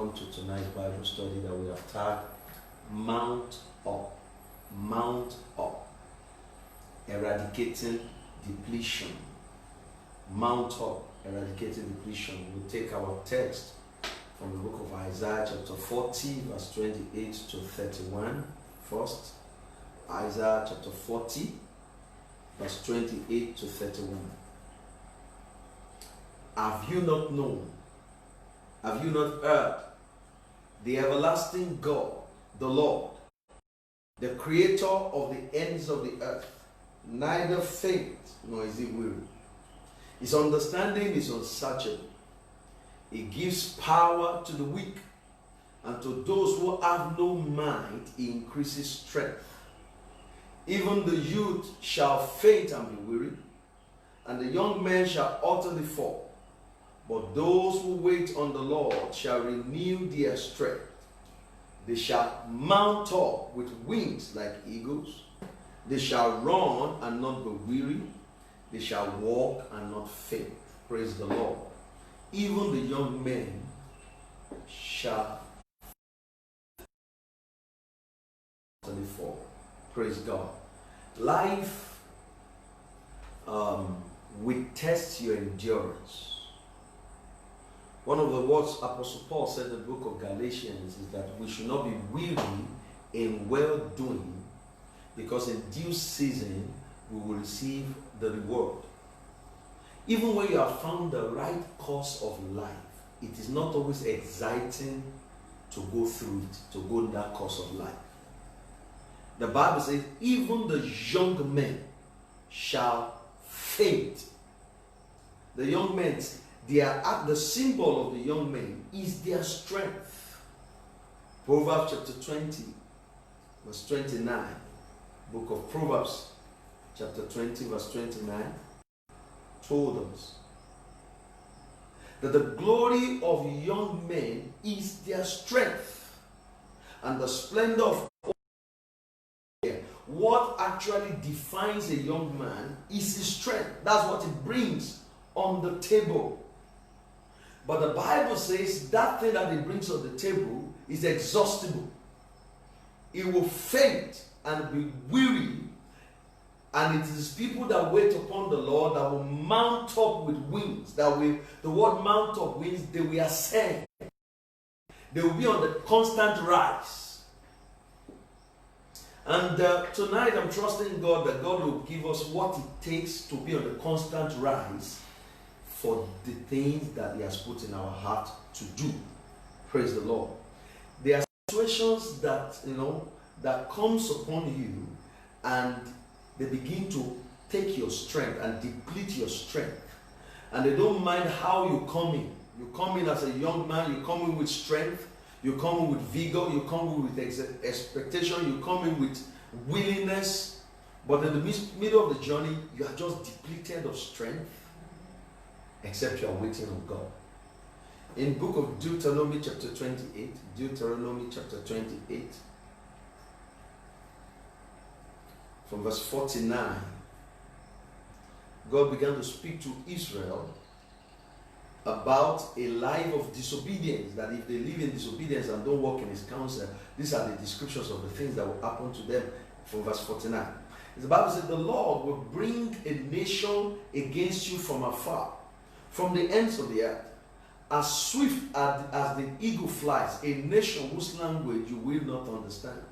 on to tonight's Bible study that we have tagged Mount Up. Mount Up. Eradicating depletion. Mount Up. Eradicating depletion. We'll take our text from the book of Isaiah chapter 40 verse 28 to 31 first. Isaiah chapter 40 verse 28 to 31. Have you not known? Have you not heard? The everlasting God, the Lord, the creator of the ends of the earth, neither faint nor is he weary. His understanding is unsearchable. He gives power to the weak, and to those who have no mind, he increases strength. Even the youth shall faint and be weary, and the young men shall utterly fall. But those who wait on the Lord shall renew their strength. They shall mount up with wings like eagles. They shall run and not be weary. They shall walk and not faint. Praise the Lord. Even the young men shall utterly fall. Praise God. Life will test your endurance. One of the words Apostle Paul said in the book of Galatians is that we should not be weary in well-doing, because in due season we will receive the reward. Even when you have found the right course of life, it is not always exciting to go through it, to go in that course of life. The Bible says, even the young men shall faint. The young men, the symbol of the young men is their strength. Proverbs chapter 20, verse 29. Book of Proverbs chapter 20, verse 29 told us that the glory of young men is their strength, and the splendor of what actually defines a young man is his strength. That's what it brings on the table. But the Bible says that thing that it brings on the table is exhaustible. It will faint and be weary. And it is people that wait upon the Lord that will mount up with wings. That will, the word mount up wings, they will ascend. They will be on the constant rise. And tonight I'm trusting God that God will give us what it takes to be on the constant rise for the things that he has put in our heart to do. Praise the Lord. There are situations that, that comes upon you, and they begin to take your strength and deplete your strength. And they don't mind how you come in. You come in as a young man, you come in with strength, you come in with vigor, you come in with expectation, you come in with willingness. But in the middle of the journey, you are just depleted of strength, except you are waiting on God. In book of Deuteronomy chapter 28, Deuteronomy chapter 28, from verse 49, God began to speak to Israel about a life of disobedience, that if they live in disobedience and don't walk in his counsel, these are the descriptions of the things that will happen to them. From verse 49, the Bible says, the Lord will bring a nation against you from afar, from the ends of the earth, as swift as the eagle flies, a nation whose language you will not understand,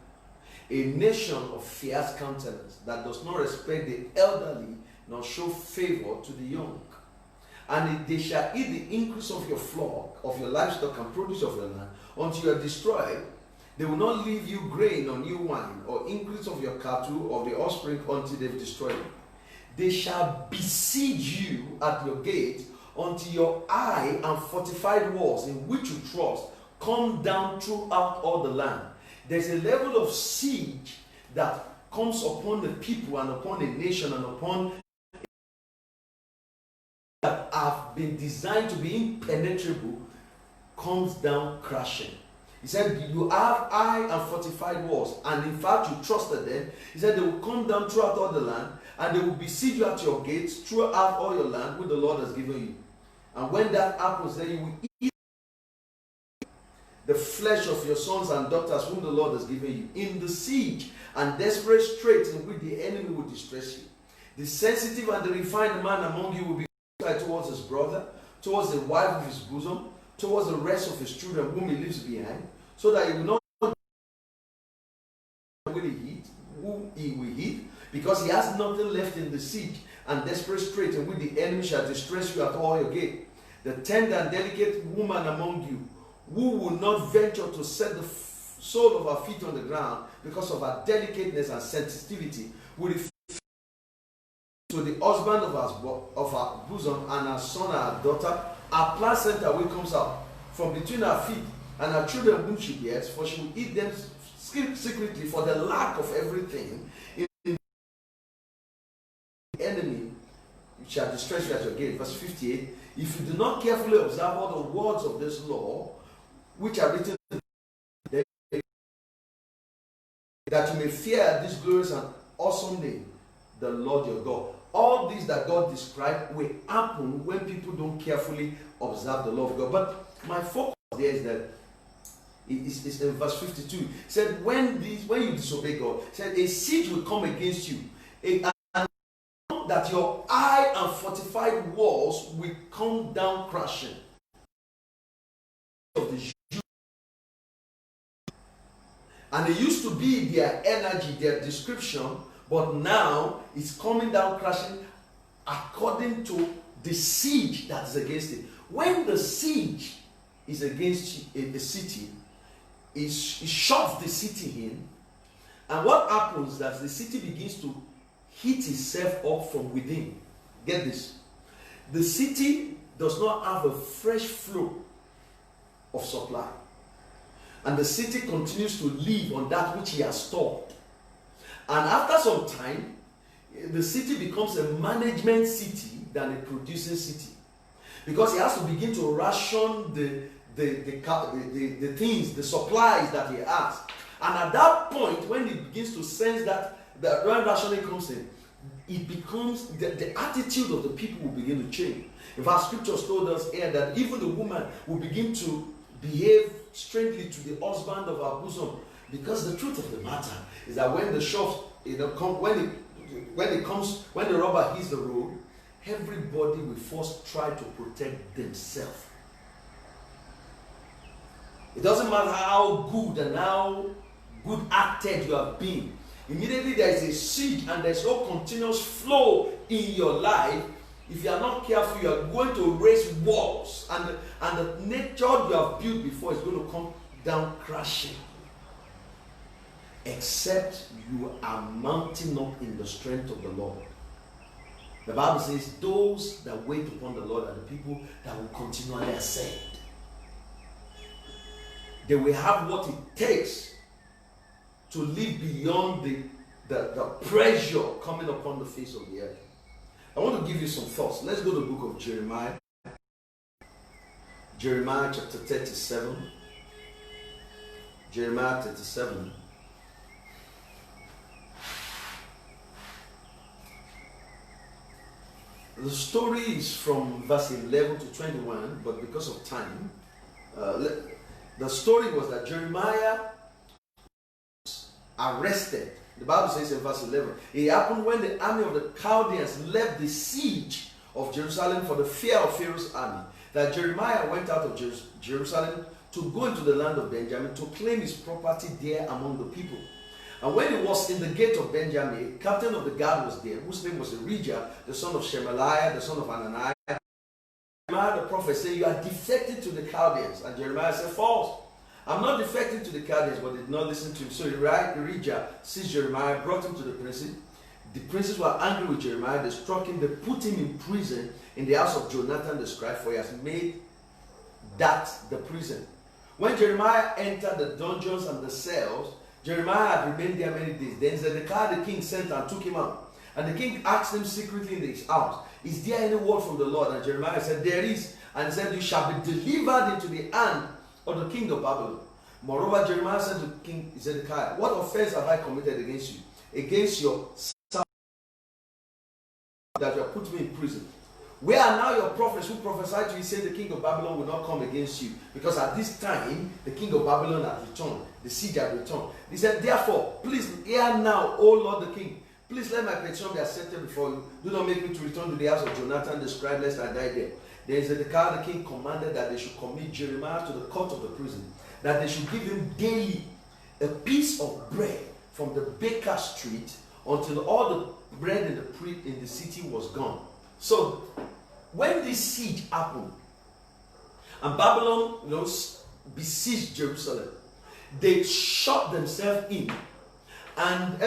a nation of fierce countenance that does not respect the elderly nor show favor to the young. And they shall eat the increase of your flock, of your livestock and produce of your land, until you are destroyed. They will not leave you grain or new wine, or increase of your cattle or the offspring until they've destroyed you. They shall besiege you at your gate until your high and fortified walls in which you trust come down throughout all the land. There's a level of siege that comes upon the people and upon a nation and upon that have been designed to be impenetrable, comes down crashing. He said, you have high and fortified walls, and in fact you trusted them. He said, they will come down throughout all the land, and they will besiege you at your gates throughout all your land which the Lord has given you. And when that happens, then you will eat. the flesh of your sons and daughters whom the Lord has given you, in the siege and desperate straits in which the enemy will distress you. The sensitive and the refined man among you will be towards his brother, towards the wife of his bosom, towards the rest of his children whom he leaves behind, so that he will not who he will hit, because he has nothing left in the siege and desperate strait in which the enemy shall distress you at all your gate. The tender and delicate woman among you, who will not venture to set the sole of her feet on the ground because of her delicateness and sensitivity, will refuse to the husband of her bosom and her son and her daughter, her placenta will comes out from between her feet, and her children whom she bears, for she will eat them secretly for the lack of everything. In the enemy shall distress you at your gate. Verse 58. If you do not carefully observe all the words of this law, which are written, that you may fear this glorious and awesome day, the Lord your God. All these that God described will happen when people don't carefully observe the law of God. But my focus there is that it's in verse 52. It said, when you disobey God, it said a siege will come against you, and that your high and fortified walls will come down crashing. Of the Jews. And it used to be their energy, their description, but now it's coming down crashing according to the siege that is against it. When the siege is against a city, it shoves the city in, and what happens that the city begins to heat itself up from within. Get this. The city does not have a fresh flow of supply, and the city continues to live on that which he has stored. And after some time, the city becomes a management city than a producing city, because he has to begin to ration the things, the supplies that he has. And at that point, when he begins to sense that when rationing comes in, it becomes the attitude of the people will begin to change. In fact, scriptures told us here that even the woman will begin to behave strangely to the husband of her bosom, because the truth of the matter is that when the shops, when the robber hits the road, everybody will first try to protect themselves. It doesn't matter how good and how good acted you have been. Immediately there is a siege and there's no continuous flow in your life. If you are not careful, you are going to raise walls, and the nature you have built before is going to come down crashing. Except you are mounting up in the strength of the Lord. The Bible says those that wait upon the Lord are the people that will continually ascend. They will have what it takes to live beyond the pressure coming upon the face of the earth. I want to give you some thoughts. Let's go to the book of Jeremiah. Jeremiah chapter 37. Jeremiah 37. The story is from verse 11 to 21, but because of time, the story was that Jeremiah was arrested. The Bible says in verse 11, it happened when the army of the Chaldeans left the siege of Jerusalem for the fear of Pharaoh's army, that Jeremiah went out of Jerusalem to go into the land of Benjamin to claim his property there among the people. And when he was in the gate of Benjamin, the captain of the guard was there, whose name was Eradicate, the son of Shemaliah, the son of Ananiah. Jeremiah the prophet said, "You are defected to the Chaldeans." And Jeremiah said, "False. I'm not defected to the Chaldeans," but did not listen to him. So Eradicate seized Jeremiah, brought him to the princes. The princes were angry with Jeremiah. They struck him. They put him in prison in the house of Jonathan the scribe, for he has made that the prison. When Jeremiah entered the dungeons and the cells, Jeremiah had remained there many days. Then Zedekiah the king sent and took him out. And the king asked him secretly in his house, "Is there any word from the Lord?" And Jeremiah said, "There is." And said, "You shall be delivered into the hand of the king of Babylon." Moreover, Jeremiah said to King Zedekiah, "What offense have I committed against you? Against your son, that you have put me in prison? Where are now your prophets who prophesied to you, saying the king of Babylon will not come against you? Because at this time, the king of Babylon had returned. The siege had returned. He said, therefore, please hear now, O Lord the king. Please let my petition be accepted before you. Do not make me to return to the house of Jonathan the scribe, lest I die there. There is a decree, the king commanded that they should commit Jeremiah to the court of the prison, that they should give him daily a piece of bread from the baker's street until all the bread in the city was gone. So, when this siege happened, and Babylon, besieged Jerusalem, they shut themselves in, and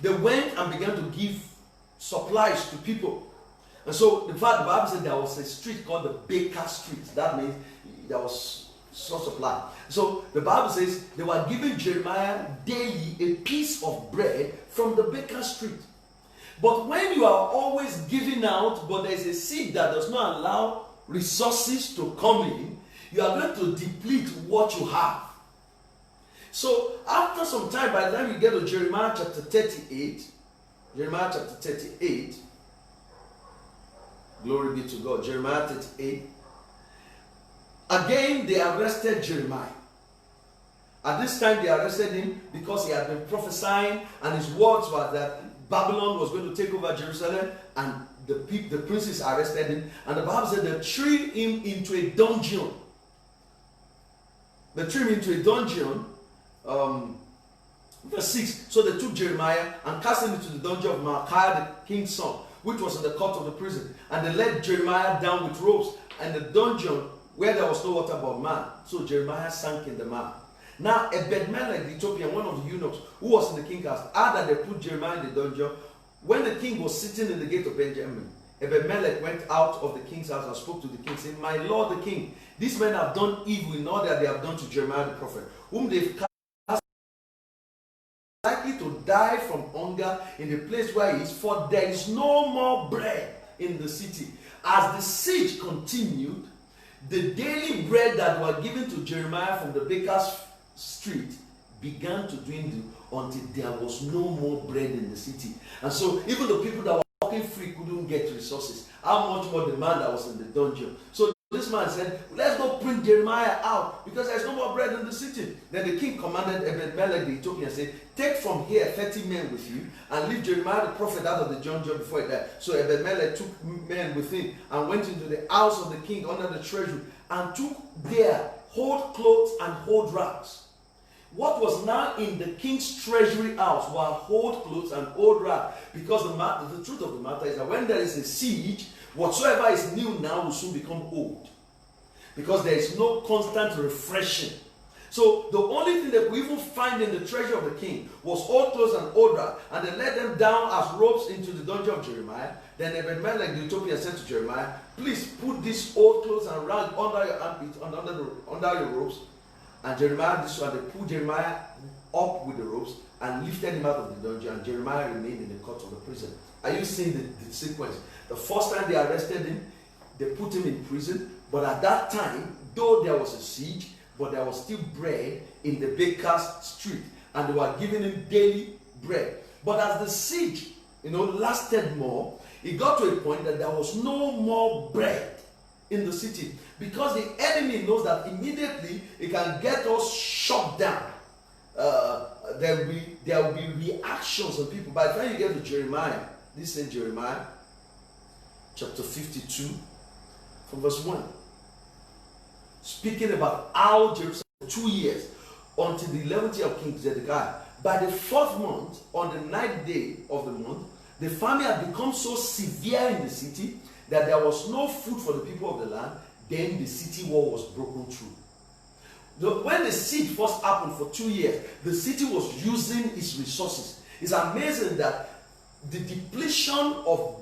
they went and began to give supplies to people. And so, the Bible said there was a street called the Baker Street. That means there was some supply. So, the Bible says they were giving Jeremiah daily a piece of bread from the Baker Street. But when you are always giving out, but there is a seed that does not allow resources to come in, you are going to deplete what you have. So after some time, by the time you get to Jeremiah chapter 38, glory be to God, Jeremiah 38, again they arrested Jeremiah. At this time they arrested him because he had been prophesying, and his words were that Babylon was going to take over Jerusalem, and the princes arrested him. And the Bible said they threw him into a dungeon. They threw him into a dungeon. Verse 6. So they took Jeremiah and cast him into the dungeon of Micaiah the king's son, which was in the court of the prison. And they let Jeremiah down with ropes, and the dungeon where there was no water but man. So Jeremiah sank in the mire. Now, Ebed-Melech the Ethiopian, one of the eunuchs who was in the king's house, after they put Jeremiah in the dungeon, when the king was sitting in the gate of Benjamin, Ebed-Melech went out of the king's house and spoke to the king, saying, my lord the king, these men have done evil in all that they have done to Jeremiah the prophet, whom they've cast likely to die from hunger in the place where he is, for there is no more bread in the city. As the siege continued, the daily bread that were given to Jeremiah from the baker's street began to dwindle until there was no more bread in the city. And so even the people that were walking free couldn't get resources. How much more the man that was in the dungeon? So this man said, let's go bring Jeremiah out because there's no more bread in the city. Then the king commanded Ebed-Melech the Ethiopian and said, take from here 30 men with you and leave Jeremiah the prophet out of the dungeon before he died. So Ebed-Melech took men with him and went into the house of the king under the treasury and took there whole clothes and whole rags. What was now in the king's treasury house were old clothes and old rags, because the truth of the matter is that when there is a siege, whatsoever is new now will soon become old, because there is no constant refreshing. So the only thing that we even find in the treasure of the king was old clothes and old rags, and they let them down as ropes into the dungeon of Jeremiah. Then Ebed-Melech the Ethiopian said to Jeremiah, please put these old clothes and rags under your armpits, under your robes. And Jeremiah, this one, they pulled Jeremiah up with the ropes and lifted him out of the dungeon, and Jeremiah remained in the court of the prison. Are you seeing the sequence? The first time they arrested him, they put him in prison, but at that time, though there was a siege, but there was still bread in the baker's street, and they were giving him daily bread. But as the siege, lasted more, it got to a point that there was no more bread in the city, because the enemy knows that immediately it can get us shut down. There will be reactions of people. By the time you get to Jeremiah, this is Jeremiah chapter 52 from verse 1, speaking about how Jerusalem 2 years until the 11th year of King Zedekiah. By the 4th month, on the 9th day of the month, the famine had become so severe in the city that there was no food for the people of the land. Then the city wall was broken through. When the siege first happened for 2 years, the city was using its resources. It's amazing that the depletion of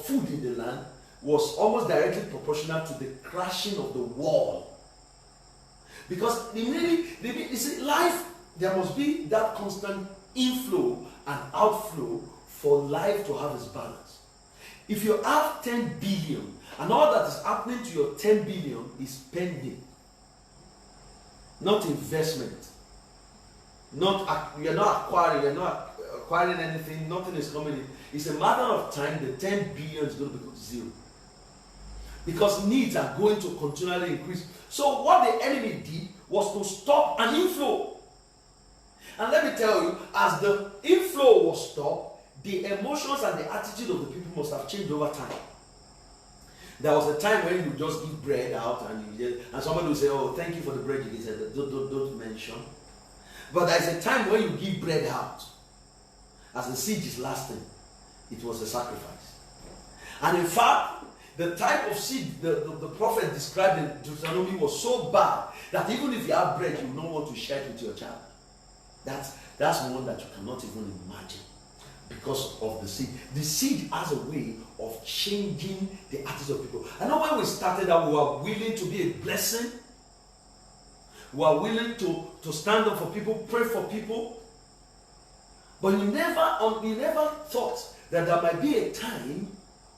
food in the land was almost directly proportional to the crashing of the wall. Because life, there must be that constant inflow and outflow for life to have its balance. If you have 10 billion and all that is happening to your 10 billion is spending, not investment, you're not acquiring anything, nothing is coming in. It's a matter of time, the 10 billion is going to become zero. because needs are going to continually increase. So what the enemy did was to stop an inflow. And let me tell you, as the inflow was stopped, the emotions and the attitude of the people must have changed over time. There was a time when you just give bread out and somebody will say, oh, thank you for the bread you gave. Don't mention. But there's a time when you give bread out. As the siege is lasting, it was a sacrifice. And in fact, the type of seed the prophet described in Deuteronomy was so bad that even if you have bread, you don't want to share it with your child. That's one that you cannot even imagine because of the seed. The seed has a way of changing the attitude of people. I know when we started out, we were willing to be a blessing. We are willing to stand up for people, pray for people. But you never thought that there might be a time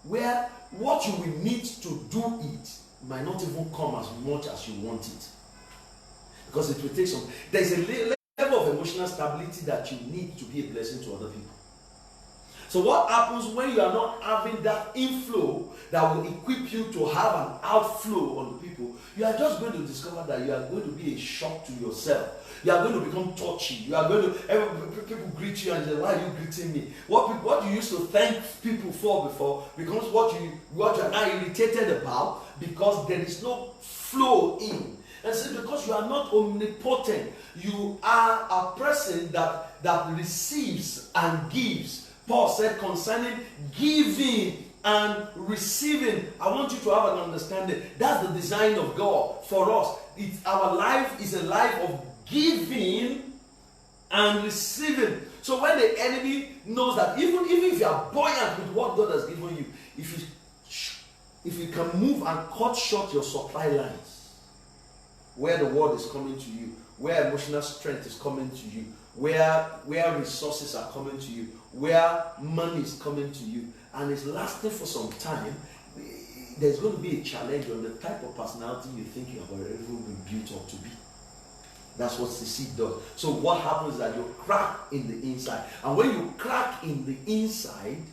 where what you will need to do it might not even come as much as you want it. Because it will take some. There's a level of emotional stability that you need to be a blessing to other people. So what happens when you are not having that inflow that will equip you to have an outflow on the people? You are just going to discover that you are going to be a shock to yourself. You are going to become touchy. You are going to, people greet you and say, why are you greeting me? What you used to thank people for before becomes what you are now irritated about because there is no flow in. And so because you are not omnipotent, you are a person that receives and gives. Paul said concerning giving and receiving, I want you to have an understanding. That's the design of God for us. Our life is a life of giving and receiving. So when the enemy knows that even if you are buoyant with what God has given you, if you can move and cut short your supply lines, where the word is coming to you, where emotional strength is coming to you, where resources are coming to you, where money is coming to you, and it's lasting for some time, there's going to be a challenge on the type of personality you think you have already been built up to be. That's what the seed does. So what happens is that you crack in the inside. And when you crack in the inside,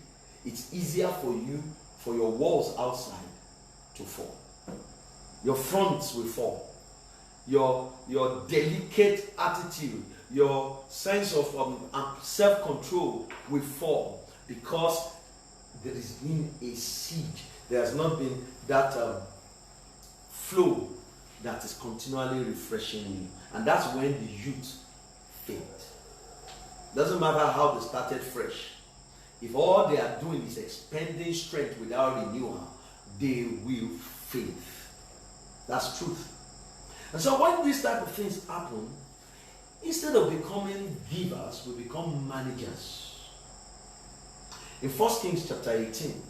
it's easier for your walls outside to fall. Your fronts will fall. Your delicate attitude, your sense of self-control will fall because there has been a siege. There has not been that flow that is continually refreshing you. And that's when the youth faint. Doesn't matter how they started fresh. If all they are doing is expending strength without renewal, they will faint. That's truth. And so when these type of things happen, instead of becoming givers, we become managers. In 1 Kings chapter 18,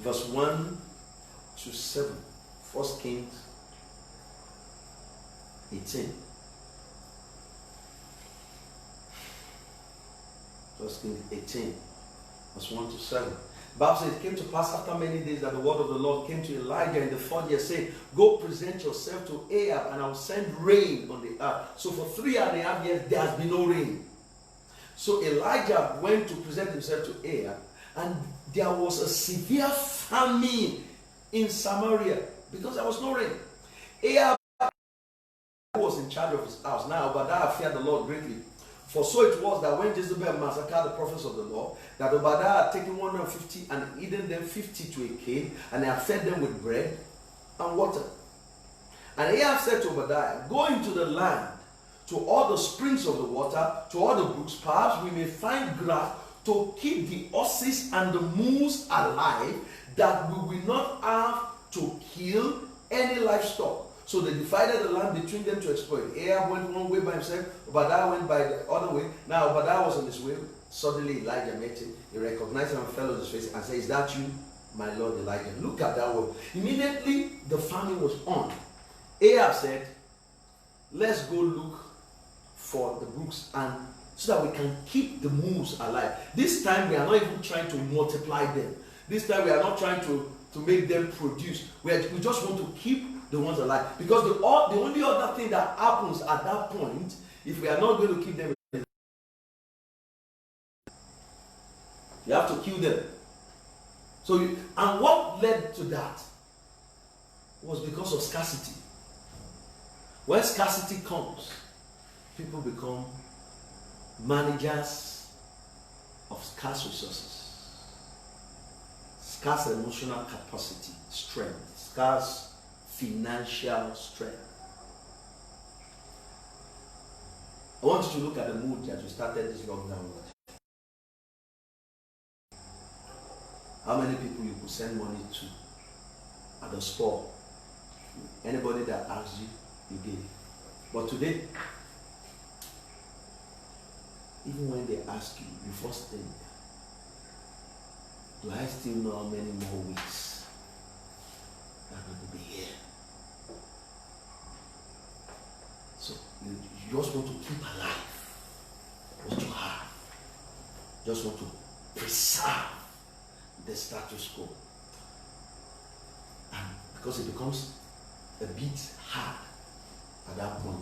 verse 1 to 7. 1 Kings 18. 1 Kings 18, verse 1 to 7. The Bible says, it came to pass after many days that the word of the Lord came to Elijah in the 4th year, saying, go present yourself to Ahab, and I will send rain on the earth. So for 3.5 years, there has been no rain. So Elijah went to present himself to Ahab, and there was a severe famine in Samaria because there was no rain. Ahab was in charge of his house. Now, Obadiah feared the Lord greatly. For so it was that when Jezebel massacred the prophets of the Lord, that Obadiah had taken 150 and eaten them 50 to a cave, and he had fed them with bread and water. And Ahab said to Obadiah, go into the land, to all the springs of the water, to all the brooks, perhaps we may find grass to keep the horses and the mules alive, that we will not have to kill any livestock. So they divided the land between them to exploit. Ahab went one way by himself, Obadiah went by the other way. Now Obadiah was on his way. Suddenly Elijah met him. He recognized him and fell on his face and said, is that you, my Lord Elijah? Look at that word. Immediately the famine was on. Ahab said, let's go look for the brooks, and so that we can keep the mules alive. This time we are not even trying to multiply them. This time we are not trying to make them produce. We just want to keep the ones alive. Because the only other thing that happens at that point, if we are not going to keep them, you have to kill them. And what led to that was because of scarcity. When scarcity comes, people become managers of scarce resources, scarce emotional capacity, strength, scarce financial strength. I want you to look at the mood that you started this lockdown with. How many people you could send money to at the store? Anybody that asks you, you give. But today, even when they ask you, you first think, do I still know how many more weeks I'm going to be here? So you just want to keep alive what you have. Just want to preserve the status quo. And because it becomes a bit hard at that point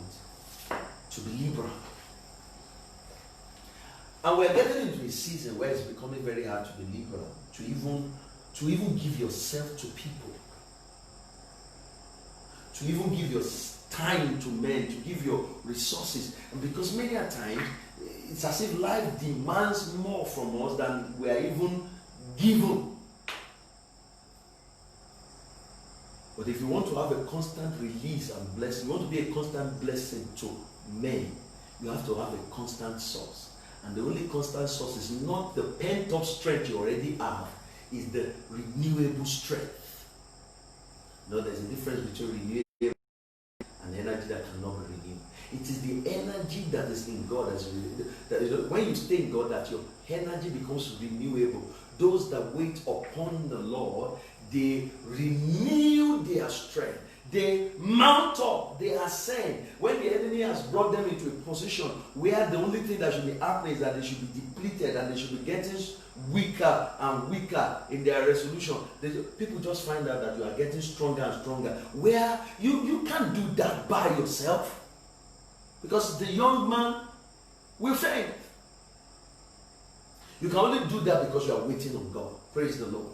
to be liberal. And we're getting into a season where it's becoming very hard to be liberal, to even give yourself to people, to even give your time to men, to give your resources. And because many a times it's as if life demands more from us than we are even given. But if you want to have a constant release and blessing, you want to be a constant blessing to men, you have to have a constant source. And the only constant source is not the pent-up strength you already have, is the renewable strength. No, there's a difference between renewable and energy that cannot be renewed. It is the energy that is in God that is, when you stay in God, that your energy becomes renewable. Those that wait upon the Lord, they renew their strength. They mount up, they ascend. When the enemy has brought them into a position where the only thing that should be happening is that they should be depleted and they should be getting weaker and weaker in their resolution, people just find out that you are getting stronger and stronger. Where you can't do that by yourself, because the young man will faint. You can only do that because you are waiting on God. Praise the Lord.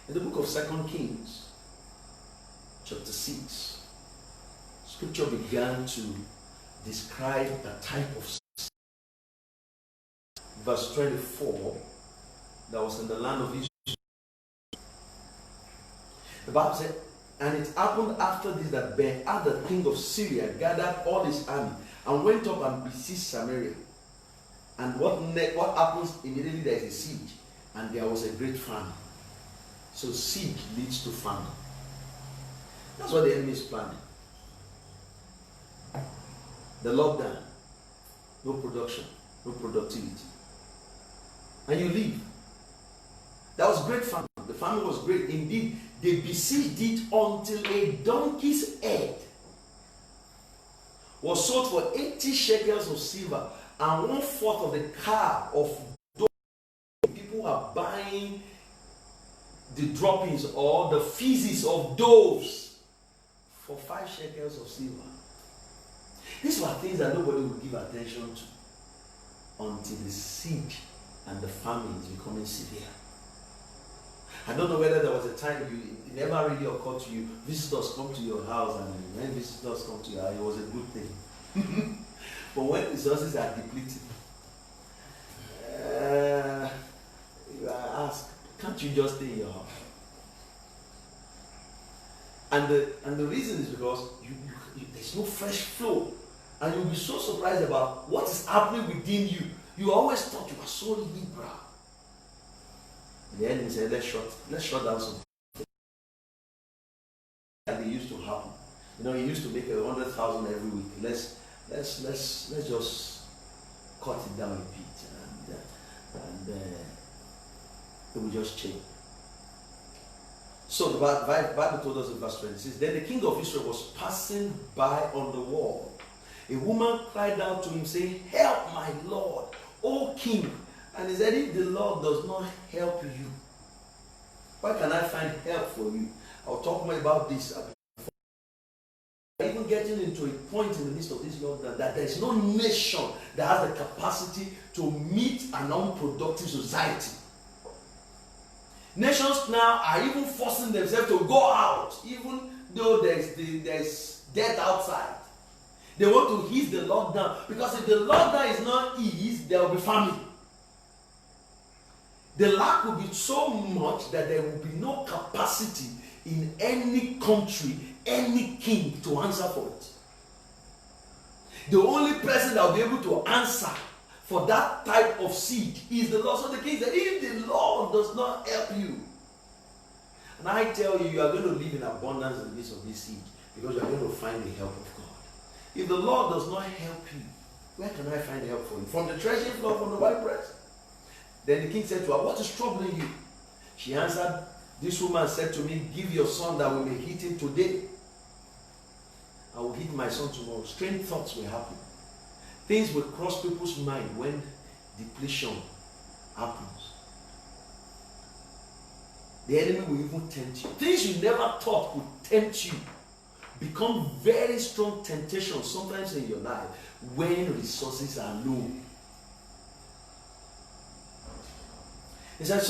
In the book of 2 Kings, chapter 6, scripture began to describe a type of verse 24 that was in the land of Israel. The Bible said, and it happened after this that Ben-Hadad, king of Syria, gathered all his army and went up and besieged Samaria. And what happens immediately? There is a siege, and there was a great famine. So siege leads to famine. That's what the enemy is planning. The lockdown, no production, no productivity, and you leave. That was great famine. The famine was great. Indeed, they besieged it until a donkey's head was sold for 80 shekels of silver, and 1/4 of the car of doves. People are buying the droppings or the feces of doves for 5 shekels of silver. These were things that nobody would give attention to until the siege and the famine is becoming severe. I don't know whether there was a time it never really occurred to you, visitors come to your house, and when visitors come to your house, it was a good thing. But when resources are depleted, you are asked, can't you just stay in your house? And the reason is because there's no fresh flow. And you'll be so surprised about what is happening within you. You always thought you were so liberal. And the enemy said, let's shut down something. And it used to happen. You know, he used to make 100,000 every week. Let's just cut it down a bit, and it will just change. So the Bible told us in verse 26, then the king of Israel was passing by on the wall. A woman cried out to him, saying, help my Lord, O king. And he said, if the Lord does not help you, where can I find help for you? I'll talk more about this. Even getting into a point in the midst of this lockdown that there is no nation that has the capacity to meet an unproductive society. Nations now are even forcing themselves to go out, even though there's death outside. They want to ease the lockdown, because if the lockdown is not eased, there will be famine. The lack will be so much that there will be no capacity in any country, any king to answer for it. The only person that will be able to answer for that type of siege is the Lord. So the king said, if the Lord does not help you, and I tell you, you are going to live in abundance in the midst of this siege, because you are going to find the help of God. If the Lord does not help you, where can I find help for you? From the threshing floor, from the winepress? Then the king said to her, what is troubling you? She answered, this woman said to me, give your son that we may hit him today. I will hit my son tomorrow. Strange thoughts will happen. Things will cross people's mind when depletion happens. The enemy will even tempt you. Things you never thought would tempt you become very strong temptations sometimes in your life when resources are low. He said,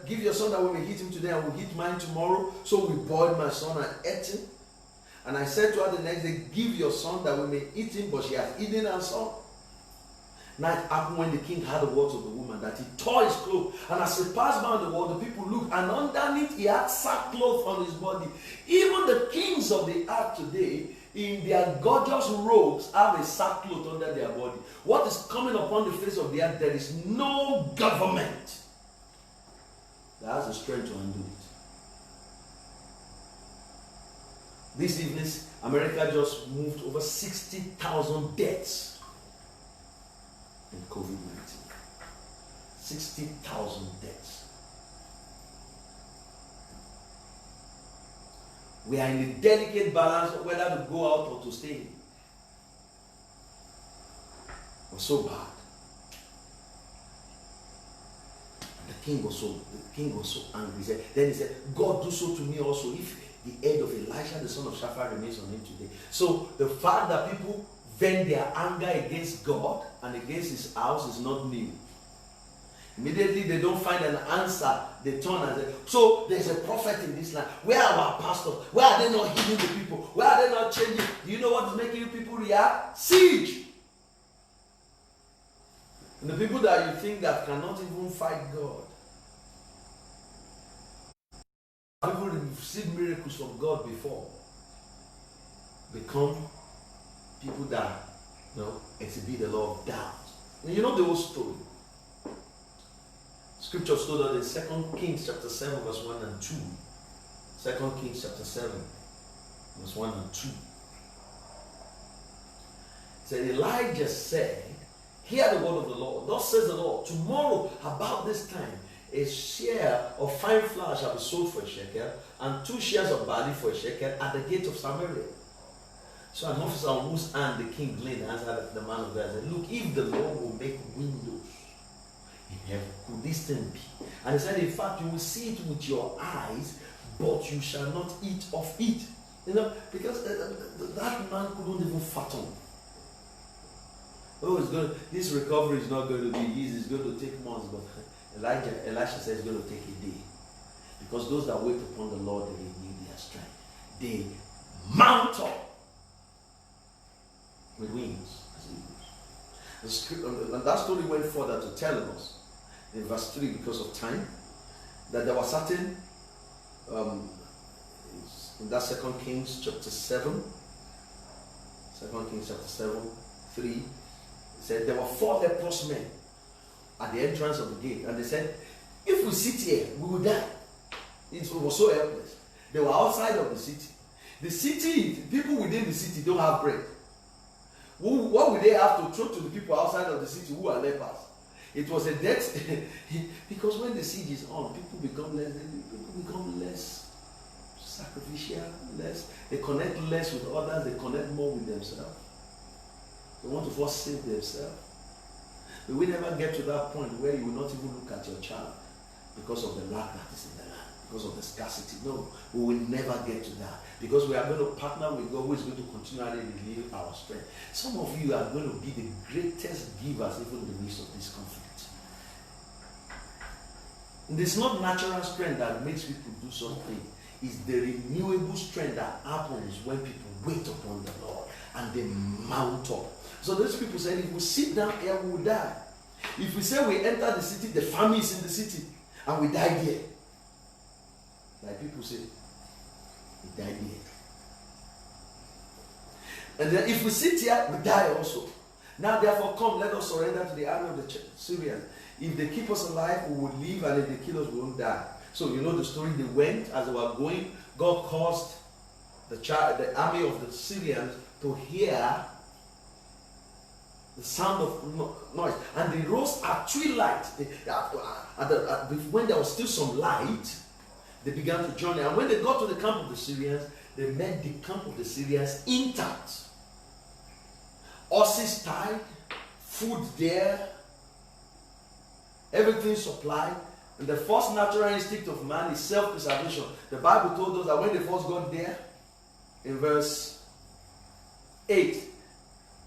give your son that we may hit him today, and we'll hit mine tomorrow. So we boiled my son and ate him. And I said to her the next day, give your son that we may eat him, but she has eaten her son. Night happened when the king heard the words of the woman, that he tore his clothes. And as he passed by the wall, the people looked, and underneath he had sackcloth on his body. Even the kings of the earth today, in their gorgeous robes, have a sackcloth under their body. What is coming upon the face of the earth? There is no government that has the strength to undo it. This evening, America just moved over 60,000 deaths in COVID-19. 60,000 deaths. We are in a delicate balance of whether to go out or to stay in. It was so bad. The king was so angry. Then he said, God, do so to me also, if the head of Elisha, the son of Shaphat, remains on him today. So the fact that people vent their anger against God and against his house is not new. Immediately they don't find an answer, they turn and say, so there's a prophet in this land. Where are our pastors? Where are they not healing the people? Where are they not changing? Do you know what is making you people react? Siege. And the people that you think that cannot even fight God, people who've received miracles from God before, become people that exhibit a lot of doubt. And you know the whole story. Scripture told us in 2 Kings chapter 7 verse 1 and 2. 2 Kings chapter 7 verse 1 and 2. It said, Elijah said, hear the word of the Lord. Thus says the Lord, tomorrow about this time, a share of fine flour shall be sold for a shekel, and 2 shares of barley for a shekel at the gate of Samaria. So an officer on whose hand the king leaned answered the man of God and said, look, if the Lord will make windows in heaven, could this thing be? And he said, in fact, you will see it with your eyes, but you shall not eat of it. Because that man couldn't even fathom. Oh, this recovery is not going to be easy, it's going to take months, but Elisha says it's going to take a day. Because those that wait upon the Lord, they renew their strength. They mount up with wings as eagles. And that story went further to tell us in verse 3, because of time, that there was certain in that 2 Kings chapter 7, 2 Kings chapter 7, 3, it said there were 4 leprous men at the entrance of the gate, and they said, if we sit here, we will die. It was so helpless. They were outside of the city. The city, people within the city don't have bread. What would they have to throw to the people outside of the city who are lepers? It was a death. Because when the siege is on, people become less sacrificial, they connect less with others, they connect more with themselves. They want to first save themselves. But we never get to that point where you will not even look at your child because of the lack that is in the land, because of the scarcity. No, we will never get to that, because we are going to partner with God, who is going to continually renew our strength. Some of you are going to be the greatest givers even in the midst of this conflict. It's not natural strength that makes people do something. It's the renewable strength that happens when people wait upon the Lord and they mount up. So those people said, if we sit down here, we will die. If we say we enter the city, the family is in the city, and we die here. Like people say, we die here. And then if we sit here, we die also. Now therefore come, let us surrender to the army of the Syrians. If they keep us alive, we will live, and if they kill us, we won't die. So you know the story. They went, as they were going, God caused the army of the Syrians to hear the sound of noise, and they rose at twilight. When there was still some light, they began to journey. And when they got to the camp of the Syrians, they met the camp of the Syrians intact. Horses tied, food there, everything supplied. And the first natural instinct of man is self-preservation. The Bible told us that when they first got there, in verse 8,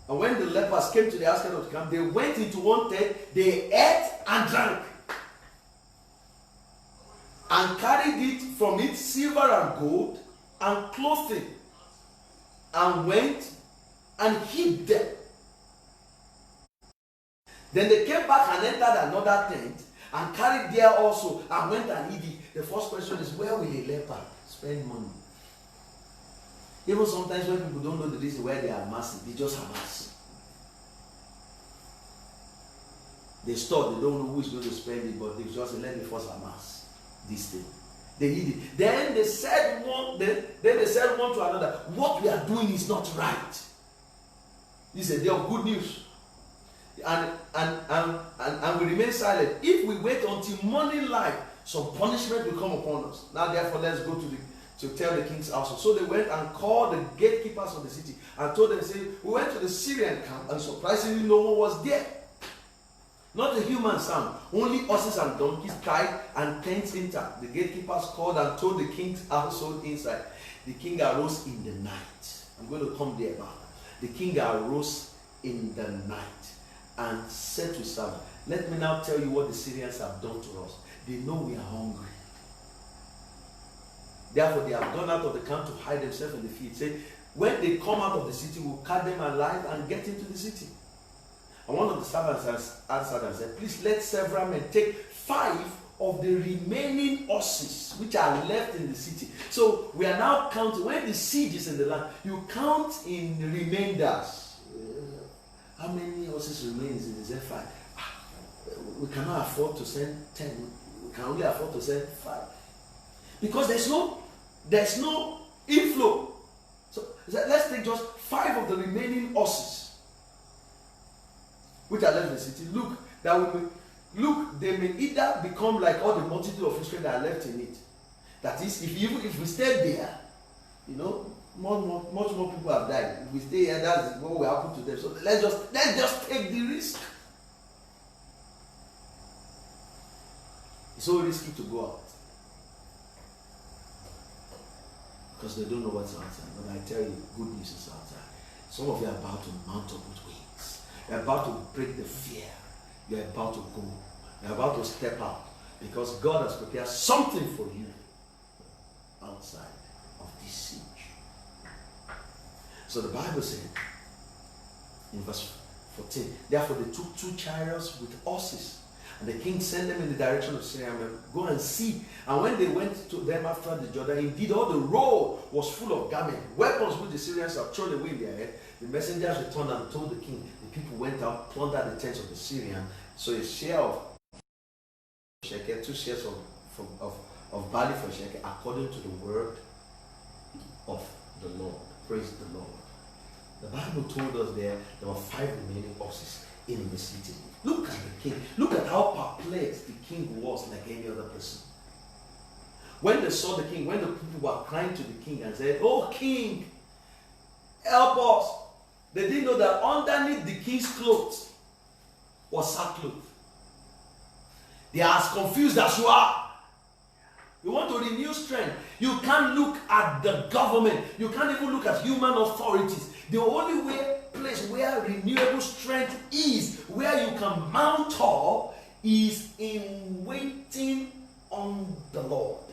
and when the lepers came to the outskirts of the camp, they went into one tent, they ate and drank, and carried it from it silver and gold and clothing, and went and hid them. Then they came back and entered another tent and carried there also and went and hid it. The first question is, where will a leper spend money? Even sometimes when people don't know the reason why they are amassing, they just amass. They store, they don't know who is going to spend it, but they just say, let me first amass this thing. They hid it. Then they said one to another, what we are doing is not right. This is a day of good news. And we remain silent. If we wait until morning light, some punishment will come upon us. Now therefore let's go to tell the king's house. So they went and called the gatekeepers of the city and told them, say, we went to the Syrian camp and surprisingly no one was there. Not a human sound, only horses and donkeys tied and tents intact. The gatekeepers called and told the king's household inside. The king arose in the night. I'm going to come there back. The king arose in the night and said to Samuel, let me now tell you what the Syrians have done to us. They know we are hungry. Therefore, they have gone out of the camp to hide themselves in the field. Say, when they come out of the city, we'll cut them alive and get into the city. And one of the servants answered and said, please let several men take 5 of the remaining horses which are left in the city. So we are now counting. When the siege is in the land, you count in remainders. How many horses remains in the Z5? We cannot afford to send 10. We can only afford to send 5. Because there's no inflow. So let's take just 5 of the remaining horses which are left in the city. Look, they may either become like all the multitude of Israel that are left in it. That is, if we stay there, you know, much more people have died. If we stay here, that's what will happen to them. So let's just take the risk. It's so risky to go out because they don't know what's outside. But I tell you, good news is outside. Some of you are about to mount up with wings. You're about to break the fear. You're about to go. You're about to step out because God has prepared something for you outside of this siege. So the Bible said in verse 14, therefore they took 2 chariots with horses, and the king sent them in the direction of Syria. Go and see. And when they went to them after the Jordan, indeed all the road was full of garments, weapons which the Syrians have thrown away in their head. The messengers returned and told the king. The people went out, plundered the tents of the Syrian. So a share of shekel, 2 shares of barley for shekel, according to the word of the Lord. Praise the Lord. The Bible told us there were 5 remaining horses in the city. Look at the king. Look at how perplexed the king was, like any other person. When they saw the king, when the people were crying to the king and said, oh king, help us. They didn't know that underneath the king's clothes was sackcloth. They are as confused as you are. You want to renew strength. You can't look at the government. You can't even look at human authorities. The only place where renewable strength is, where you can mount up, is in waiting on the Lord.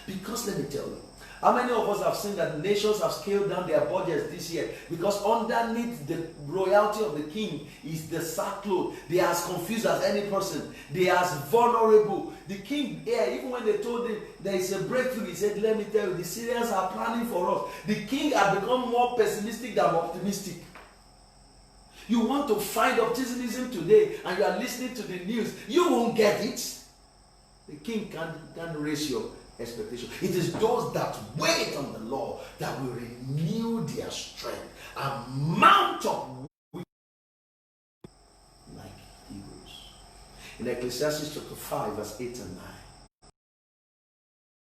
Because let me tell you, how many of us have seen that nations have scaled down their budgets this year? Because underneath the royalty of the king is the sackcloth. They are as confused as any person. They are as vulnerable. The king, even when they told him there is a breakthrough, he said, let me tell you, the Syrians are planning for us. The king had become more pessimistic than optimistic. You want to find optimism today and you are listening to the news, you won't get it. The king can't raise your expectation. It is those that wait on the Lord that will renew their strength and mount up like eagles. In Ecclesiastes chapter 5 verse 8 and 9,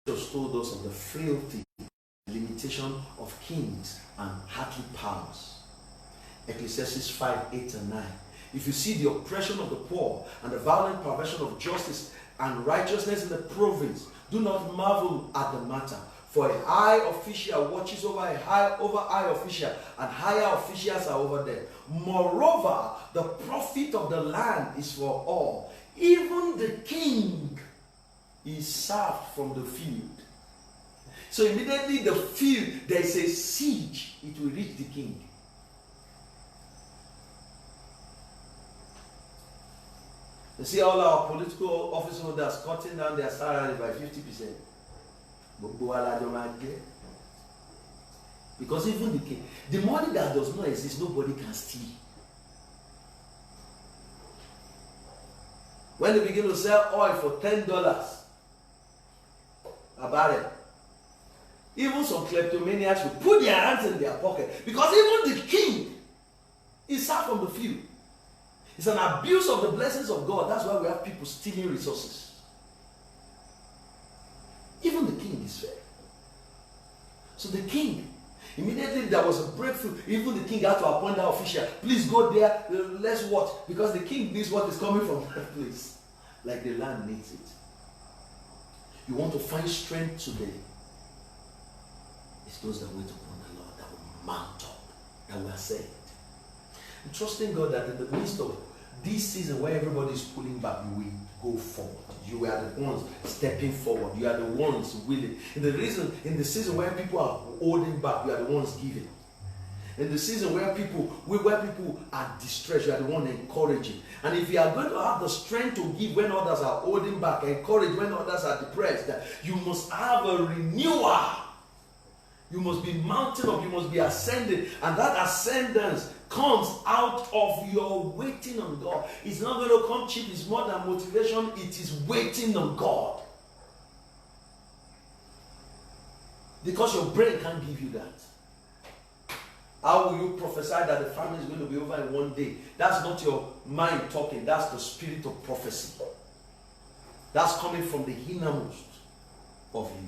Jesus told us of the frailty, limitation of kings and earthly powers. Ecclesiastes 5, 8 and 9. If you see the oppression of the poor and the violent perversion of justice and righteousness in the province, do not marvel at the matter. For a high official watches over a high official, and higher officials are over them. Moreover, the profit of the land is for all. Even the king is served from the field. So immediately the field, there is a siege, it will reach the king. You see all our political office holders cutting down their salary by 50%. Because even the king, the money that does not exist, nobody can steal. When they begin to sell oil for $10 a barrel, even some kleptomaniacs will put their hands in their pocket, because even the king is served from the field. It's an abuse of the blessings of God. That's why we have people stealing resources. Even the king is fair. So the king, immediately there was a breakthrough. Even the king had to appoint that official. Please go there, let's watch. Because the king needs what is coming from that place. Like the land needs it. You want to find strength today. It's those that wait upon the Lord that will mount up, that will ascend. I'm trusting God that in the midst of this season where everybody is pulling back, you will go forward. You are the ones stepping forward. You are the ones willing. In the season where people are holding back, you are the ones giving. In the season where people are distressed, you are the one encouraging. And if you are going to have the strength to give when others are holding back, encourage when others are depressed, you must have a renewal. You must be mounting up, you must be ascending, and that ascendance comes out of your waiting on God. It's not going to come cheap, it's more than motivation, it is waiting on God. Because your brain can't give you that. How will you prophesy that the family is going to be over in one day? That's not your mind talking, that's the spirit of prophecy. That's coming from the innermost of you.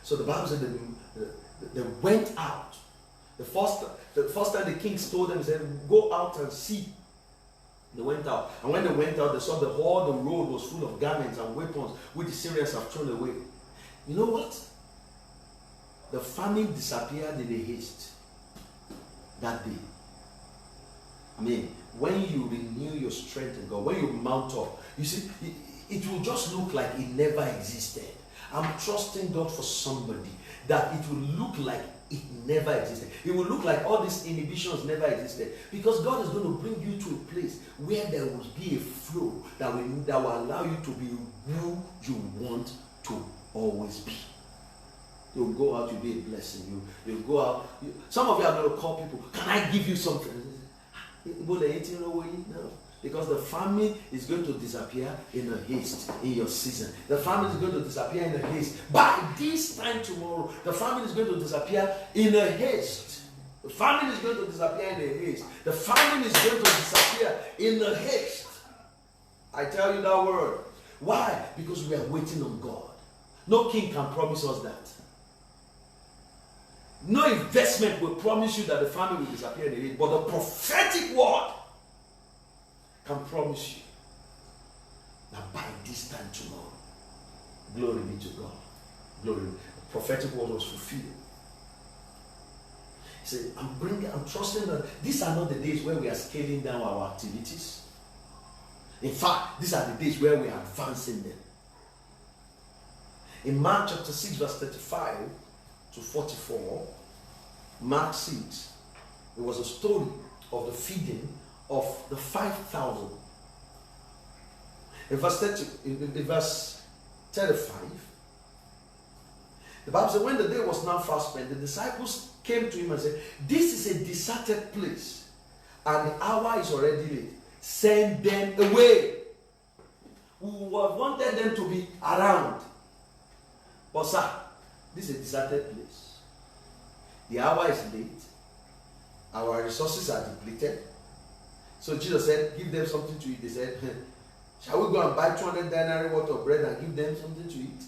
So the Bible said that they went out. The first time the king told them, he said, go out and see. They went out. And when they went out, they saw the road was full of garments and weapons which the Syrians have thrown away. You know what? The famine disappeared in a haste that day. I mean, when you renew your strength in God, when you mount up, you see, it will just look like it never existed. I'm trusting God for somebody that it will look like it never existed. It will look like all these inhibitions never existed. Because God is going to bring you to a place where there will be a flow that will allow you to be who you want to always be. You'll go out, you'll be a blessing. You'll go out. Some of you are going to call people, can I give you something? No. Because the famine is going to disappear in a haste in your season. The famine is going to disappear in a haste. By this time tomorrow, the famine is going to disappear in a haste. The famine is going to disappear in a haste. The famine is going to disappear in a haste. I tell you that word. Why? Because we are waiting on God. No king can promise us that. No investment will promise you that the famine will disappear in a haste. But the prophetic word can promise you that by this time tomorrow, glory be to God. Glory. The prophetic word was fulfilled. He said, I'm trusting that these are not the days where we are scaling down our activities. In fact, these are the days where we are advancing them. In Mark chapter 6, verse 35 to 44, Mark 6, it was a story of the feeding of the 5,000. In verse 35, the Bible said, when the day was now fast spent, the disciples came to him and said, this is a deserted place, and the hour is already late. Send them away. We wanted them to be around. But sir, this is a deserted place. The hour is late. Our resources are depleted. So Jesus said, give them something to eat. They said, shall we go and buy 200 denarii worth of bread and give them something to eat?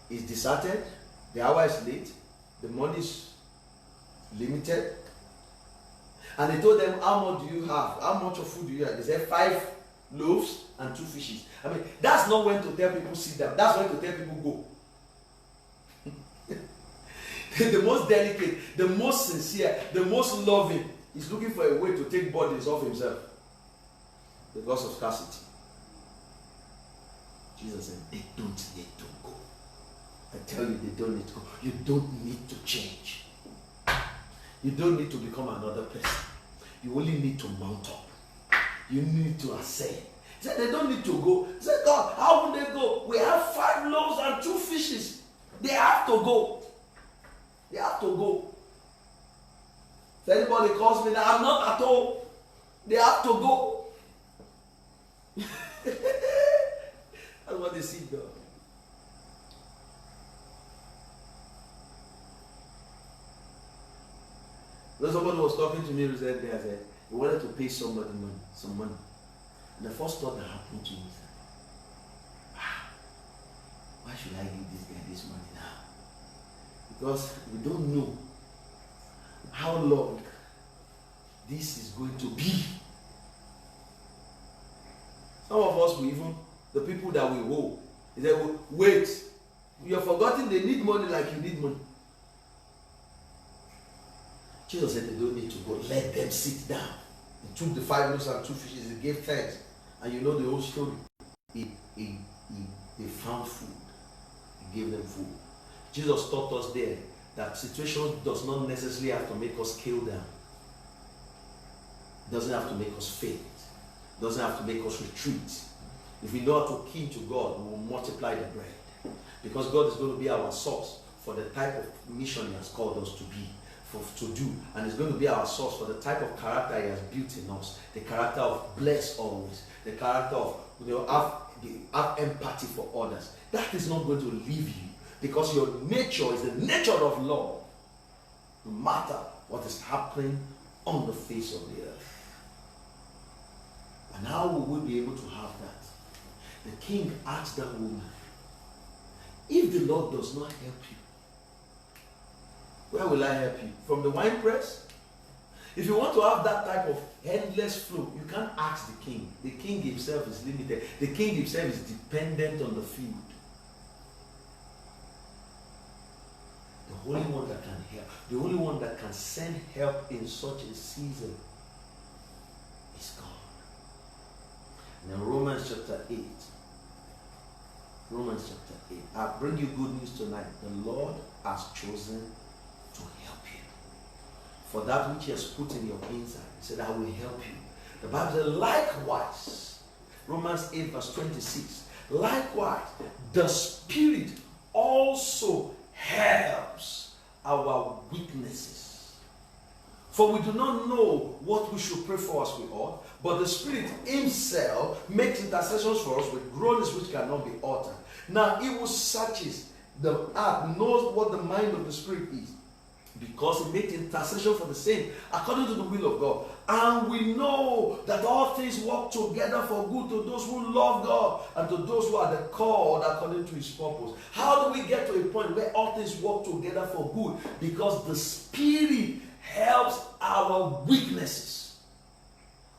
It's deserted. The hour is late. The money is limited. And they told them, how much do you have? How much of food do you have? They said 5 loaves and 2 fishes. I mean, that's not when to tell people sit down. That's when to tell people go. The most delicate, the most sincere, the most loving is looking for a way to take burdens off himself because of scarcity. Jesus said, they don't need to go. I tell you, they don't need to go. You don't need to change. You don't need to become another person. You only need to mount up. You need to ascend. He said, they don't need to go. He said, God, how will they go? We have 5 loaves and 2 fishes. They have to go. They have to go. If anybody calls me now, I'm not at all. They have to go. That's what they see, God. Then somebody was talking to me recently. I said, he wanted to pay somebody some money. And the first thought that happened to me was, why should I give this guy this money now? Because we don't know how long this is going to be. Some of us will even, the people that we owe, they will wait. You have forgotten they need money like you need money. Jesus said they don't need to go. Let them sit down. He took the 5 loaves and 2 fishes. He gave thanks. And you know the whole story. They found food. He gave them food. Jesus taught us there that situation does not necessarily have to make us scale down. It doesn't have to make us faint. It doesn't have to make us retreat. If we know how to key to God, we will multiply the bread. Because God is going to be our source for the type of mission He has called us to be, to do. And it's going to be our source for the type of character He has built in us. The character of bless always. The character of have empathy for others. That is not going to leave you. Because your nature is the nature of love, no matter what is happening on the face of the earth. And how will we be able to have that? The king asked that woman, if the Lord does not help you, where will I help you? From the wine press? If you want to have that type of endless flow, you can't ask the king. The king himself is limited. The king himself is dependent on the field. The only one that can help, the only one that can send help in such a season is God. And in Romans chapter 8, I bring you good news tonight. The Lord has chosen to help you. For that which He has put in your inside, He said, I will help you. The Bible says, likewise, Romans 8 verse 26, likewise, the Spirit also helps our weaknesses. For we do not know what we should pray for as we ought, but the Spirit Himself makes intercessions for us with groanings which cannot be uttered. Now He who searches the heart knows what the mind of the Spirit is, because He makes intercession for the saints according to the will of God. And we know that all things work together for good to those who love God and to those who are the called according to His purpose. How do we get to a point where all things work together for good? Because the Spirit helps our weaknesses.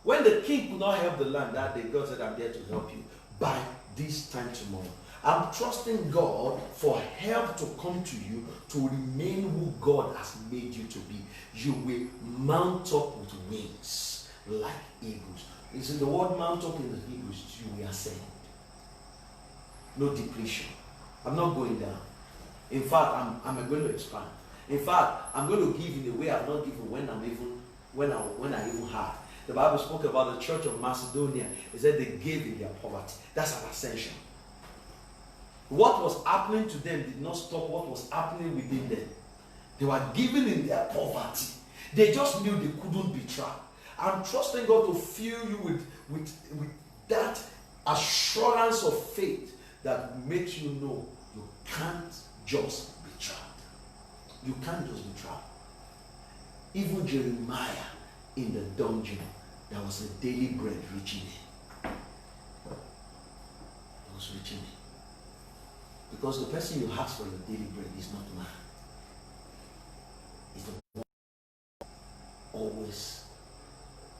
When the king could not help the land that day, God said, I'm there to help you by this time tomorrow. I'm trusting God for help to come to you to remain who God has made you to be. You will mount up with wings like eagles. You see, the word mount up in the Hebrews, you will ascend. No depletion. I'm not going down. In fact, I'm going to expand. In fact, I'm going to give in a way I've not given when I even had. The Bible spoke about the church of Macedonia. It said they gave in their poverty. That's an ascension. What was happening to them did not stop what was happening within them. They were giving in their poverty. They just knew they couldn't be trapped. I'm trusting God to fill you with that assurance of faith that makes you know you can't just be trapped. You can't just be trapped. Even Jeremiah in the dungeon, there was a daily bread reaching him. It was reaching him. Because the person you ask for your daily bread is not man. It's the one always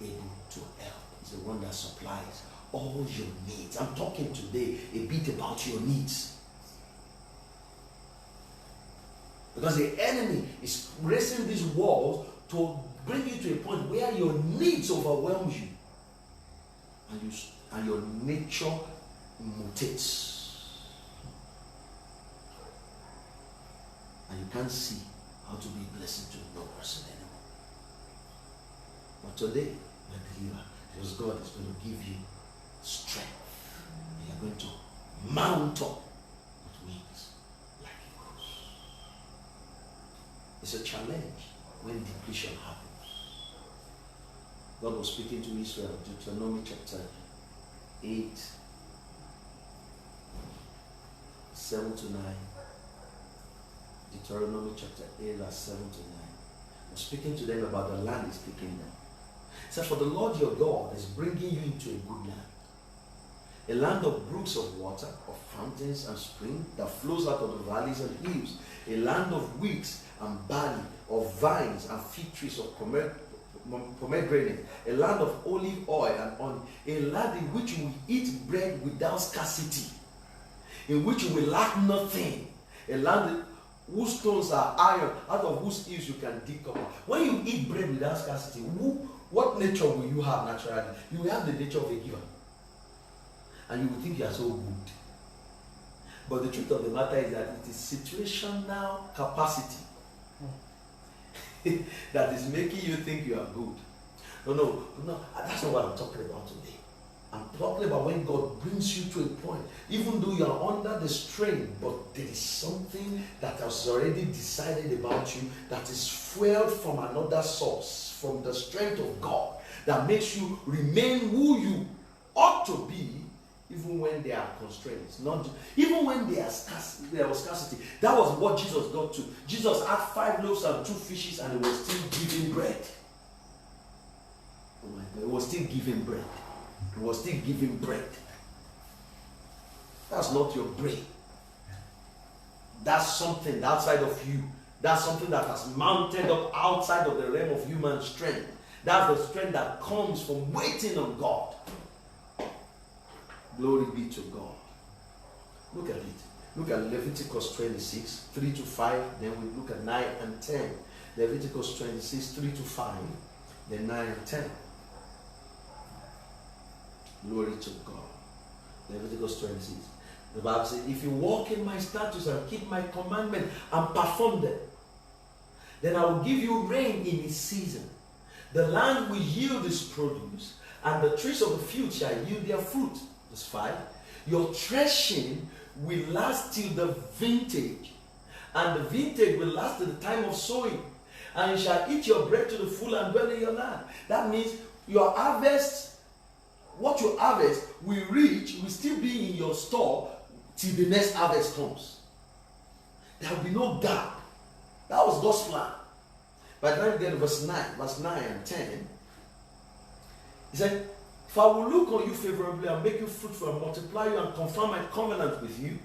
able to help. It's the one that supplies all your needs. I'm talking today a bit about your needs. Because the enemy is raising these walls to bring you to a point where your needs overwhelm you. And your nature mutates. And you can't see how to be a blessing to no person anymore. But today, you're a believer, because God is going to give you strength. And you're going to mount up with wings like eagles. It's a challenge when depletion happens. God was speaking to Israel, Deuteronomy chapter 8, 7 to 9. Deuteronomy chapter 8, verse 7 to 9. I'm speaking to them about the land he's taking them. It says, for the Lord your God is bringing you into a good land, a land of brooks of water, of fountains and springs that flows out of the valleys and hills, a land of wheat and barley, of vines and fig trees of pomegranate, a land of olive oil and honey, a land in which you will eat bread without scarcity, in which you will lack nothing, a land whose stones are iron, out of whose hills you can dig copper. When you eat bread without scarcity, what nature will you have naturally? You will have the nature of a giver. And you will think you are so good. But the truth of the matter is that it is situational capacity that is making you think you are good. No, that's not what I'm talking about today. I'm talking about when God brings you to a point, even though you are under the strain, but there is something that has already decided about you that is fueled from another source, from the strength of God, that makes you remain who you ought to be, even when there are constraints. Even when there was scarcity. That was what Jesus got to. Jesus had 5 loaves and 2 fishes, and he was still giving bread. Oh my God, he was still giving bread. He was still giving bread. That's not your brain. That's something outside of you. That's something that has mounted up outside of the realm of human strength. That's the strength that comes from waiting on God. Glory be to God. Look at it. Look at Leviticus 26, 3 to 5. Then we look at 9 and 10. Leviticus 26, 3 to 5. Then 9 and 10. Glory to God. Leviticus 26. The Bible says, if you walk in my statutes and keep my commandment and perform them, then I will give you rain in its season. The land will yield its produce, and the trees of the field shall yield their fruit. Verse 5. Your threshing will last till the vintage, and the vintage will last till the time of sowing, and you shall eat your bread to the full and dwell in your land. That means your harvest, what you harvest will still be in your store till the next harvest comes. There will be no gap. That was God's plan. By the time you get to verse 9 and 10, he said, if I will look on you favorably and make you fruitful and multiply you and confirm my covenant with you,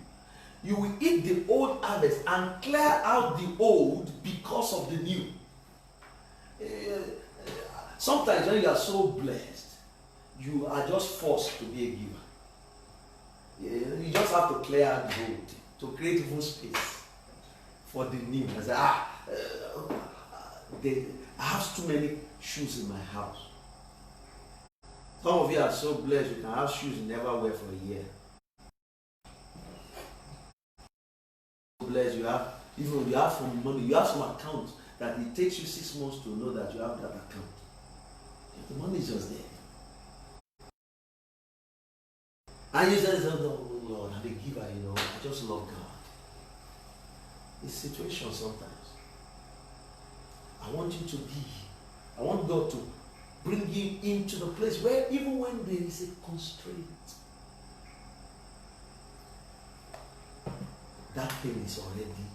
you will eat the old harvest and clear out the old because of the new. Sometimes when you are so blessed, you are just forced to be a giver. You just have to clear out the old to create even space for the new. I say, I have too many shoes in my house. Some of you are so blessed you can have shoes you never wear for a year. less, you have, even you have some money, you have some accounts that it takes you 6 months to know that you have that account. The money is just there. And you say, oh Lord, I'm a giver, I just love God. It's situation sometimes. I want you to give. I want God to bring you into the place where even when there is a constraint, that thing is already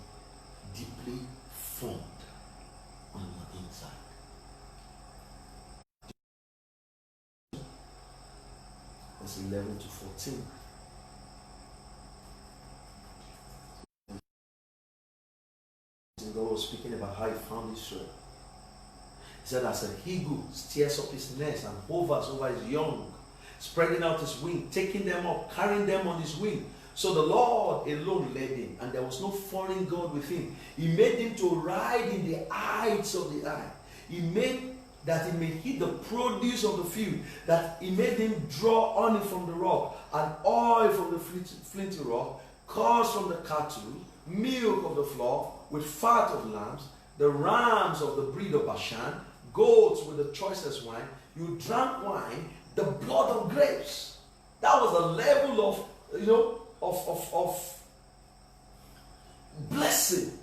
deeply formed on your inside. Verse 11 to 14. God was speaking about how he found Israel. He said, as an eagle stirs up his nest and hovers over his young, spreading out his wing, taking them up, carrying them on his wing. So the Lord alone led him, and there was no foreign God with him. He made him to ride in the heights of the eye. He made that he may eat the produce of the field, that he made him draw honey from the rock, and oil from the flinty rock, curs from the cattle, milk of the flock, with fat of lambs, the rams of the breed of Bashan, goats with the choicest wine. You drank wine, the blood of grapes. That was a level of blessing.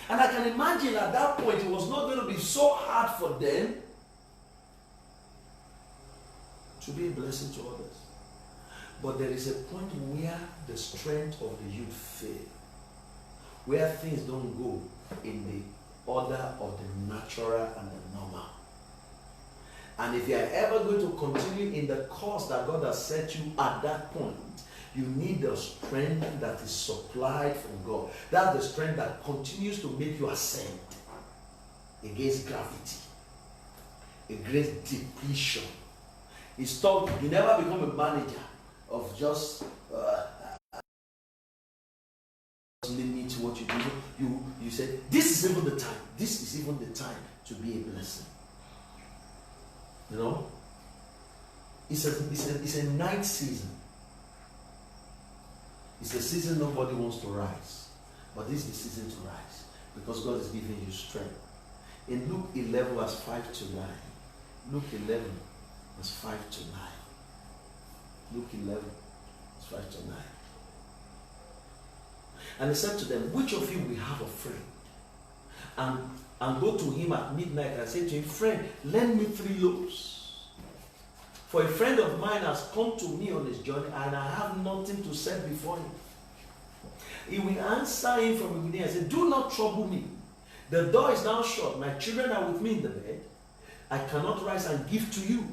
And I can imagine at that point it was not going to be so hard for them to be a blessing to others. But there is a point where the strength of the youth fails, where things don't go in the order of the natural and the normal. And if you are ever going to continue in the course that God has set you at that point, you need the strength that is supplied from God. That's the strength that continues to make you ascend against gravity, against depletion. It's told you never become a manager of just limit what you do. You say, this is even the time. This is even the time to be a blessing. It's a night season. It's a season nobody wants to rise. But this is the season to rise, because God is giving you strength. In Luke 11 verse 5 to 9. Luke 11 verse 5 to 9. Luke 11 verse 5 to 9. And he said to them, which of you will have a friend? And go to him at midnight and say to him, friend, lend me 3 loaves. For a friend of mine has come to me on his journey, and I have nothing to set before him. He will answer him from within and say, do not trouble me. The door is now shut. My children are with me in the bed. I cannot rise and give to you.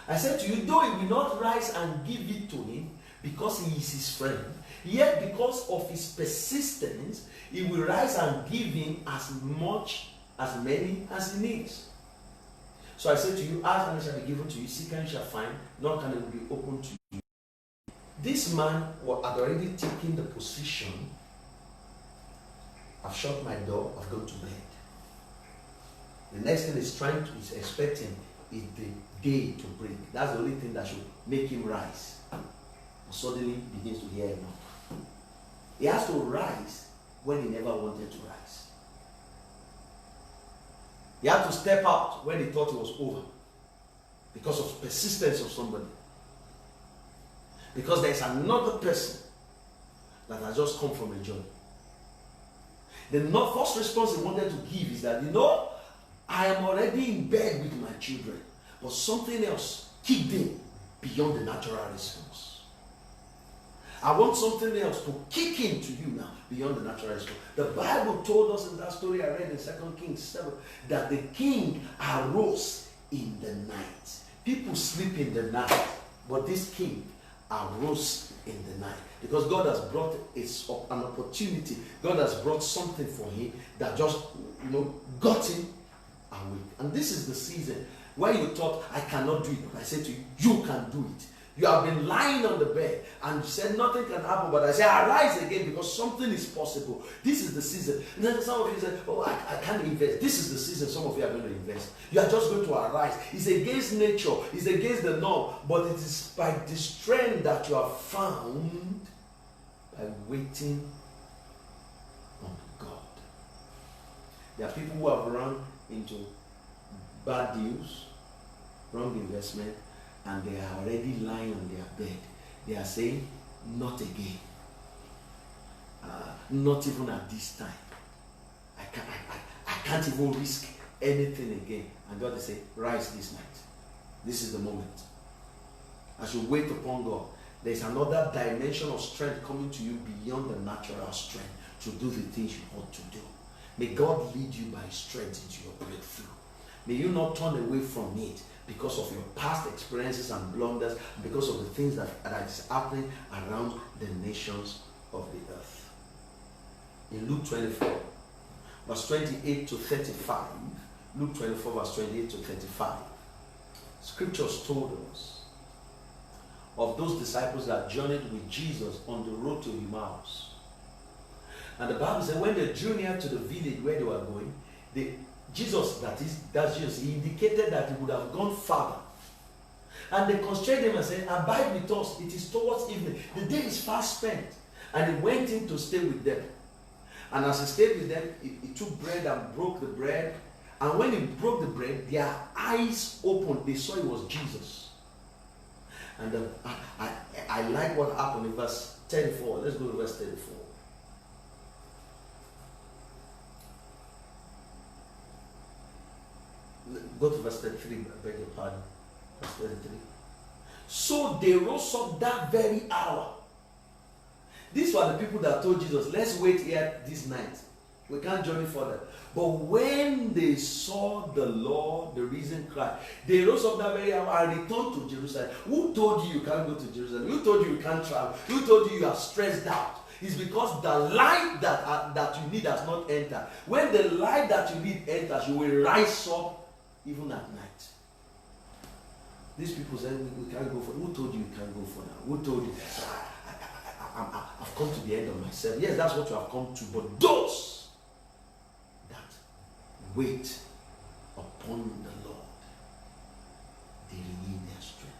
I said to you, though he will not rise and give it to him, because he is his friend, yet because of his persistence, he will rise and give him as many as he needs. So I say to you, ask and it shall be given to you, seek and you shall find, knock and it will be opened to you. This man had already taken the position, I've shut my door, I've gone to bed. The next thing he's expecting is the day to break. That's the only thing that should make him rise. But suddenly he begins to hear enough. He has to rise when he never wanted to rise. He had to step out when he thought it was over, because of persistence of somebody. Because there is another person that has just come from a journey. The first response he wanted to give is that, I am already in bed with my children, but something else kicked in beyond the natural response. I want something else to kick into you now beyond the natural response. The Bible told us in that story I read in 2 Kings 7 that the king arose in the night. People sleep in the night, but this king arose in the night, because God has brought an opportunity. God has brought something for him that just got him awake. And this is the season where you thought, I cannot do it. I say to you, you can do it. You have been lying on the bed and you said nothing can happen, but I say arise again, because something is possible. This is the season. And then some of you say, I can't invest. This is the season some of you are going to invest. You are just going to arise. It's against nature. It's against the norm. But it is by the strength that you are found by waiting There are people who have run into bad deals, wrong investment, and they are already lying on their bed. They are saying, not again. Not even at this time. I can't even risk anything again. And God is saying, rise this night. This is the moment. As you wait upon God, there is another dimension of strength coming to you beyond the natural strength to do the things you ought to do. May God lead you by strength into your breakthrough. May you not turn away from it because of your past experiences and blunders, because of the things that is happening around the nations of the earth. In Luke 24, verse 28 to 35, Luke 24, verse 28 to 35, scriptures told us of those disciples that journeyed with Jesus on the road to Emmaus. And the Bible said when they drew near to the village where they were going, Jesus, he indicated that he would have gone farther. And they constrained him and said, abide with us, it is towards evening. The day is fast spent. And he went in to stay with them. And as he stayed with them, he took bread and broke the bread. And when he broke the bread, their eyes opened. They saw it was Jesus. And I like what happened in verse 34. Let's go to verse 34. Go to verse 33, I beg your pardon. Verse 33. So they rose up that very hour. These were the people that told Jesus, let's wait here this night. We can't journey further. But when they saw the Lord, the risen Christ, they rose up that very hour and returned to Jerusalem. Who told you you can't go to Jerusalem? Who told you you can't travel? Who told you you are stressed out? It's because the light that you need has not entered. When the light that you need enters, you will rise up even at night. These people said, we can't go for. Who told you you can't go for now? Who told you? I've come to the end of myself. Yes, that's what you have come to. But those that wait upon the Lord, they renew their strength.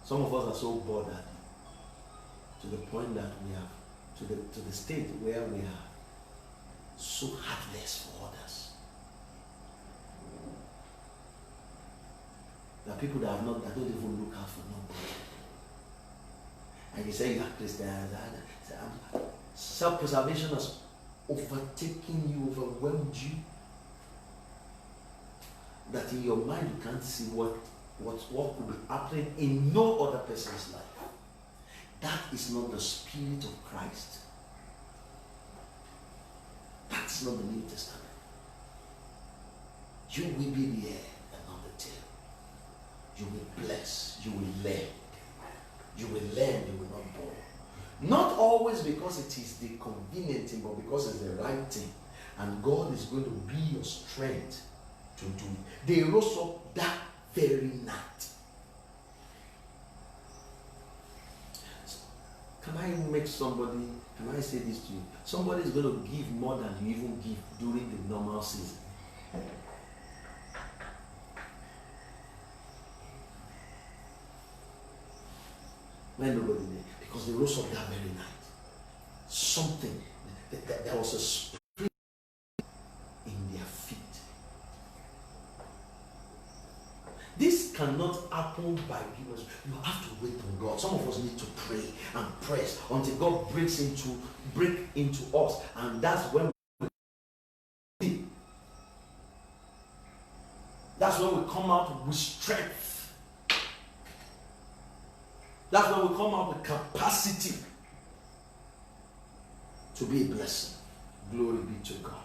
Some of us are so bothered to the point that we have to the state where we are so heartless for others. There are people that don't even look out for nobody. And you say you are Christians. Self-preservation has overtaken you, overwhelmed you. That in your mind you can't see what could be happening in no other person's life. That is not the Spirit of Christ. That's not the New Testament. You will be the heir and not the tail. You will bless. You will lend. You will lend. You will not borrow. Not always because it is the convenient thing, but because it's the right thing. And God is going to be your strength to do it. They rose up that very night. Can I say this to you? Somebody is going to give more than you even give during the normal season. When nobody did, because they rose up that very night. Something, there was a spirit in their feet. This cannot happen by humans. You have to wait on God. Some of us need to pray and press until God break into us, and that's when we come out with strength. That's when we come out with capacity to be a blessing. Glory be to God.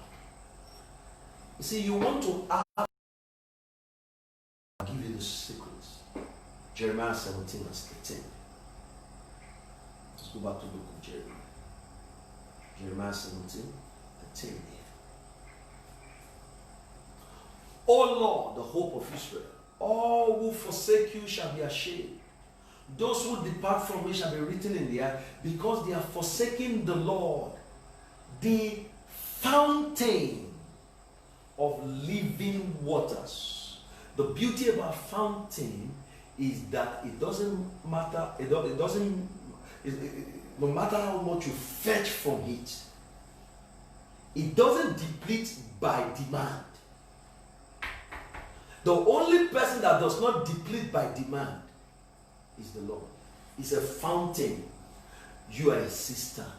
You see, you want to ask. I'll give you the secrets. Jeremiah 17 verse 13. Let's go back to the book of Jeremiah. Jeremiah 17, 13 here. O Lord, the hope of Israel, all who forsake you shall be ashamed. Those who depart from me shall be written in the earth, because they are forsaking the Lord, the fountain of living waters. The beauty about fountain is that it doesn't matter. no matter how much you fetch from it, it doesn't deplete by demand. The only person that does not deplete by demand is the Lord. It's a fountain. You are a cistern.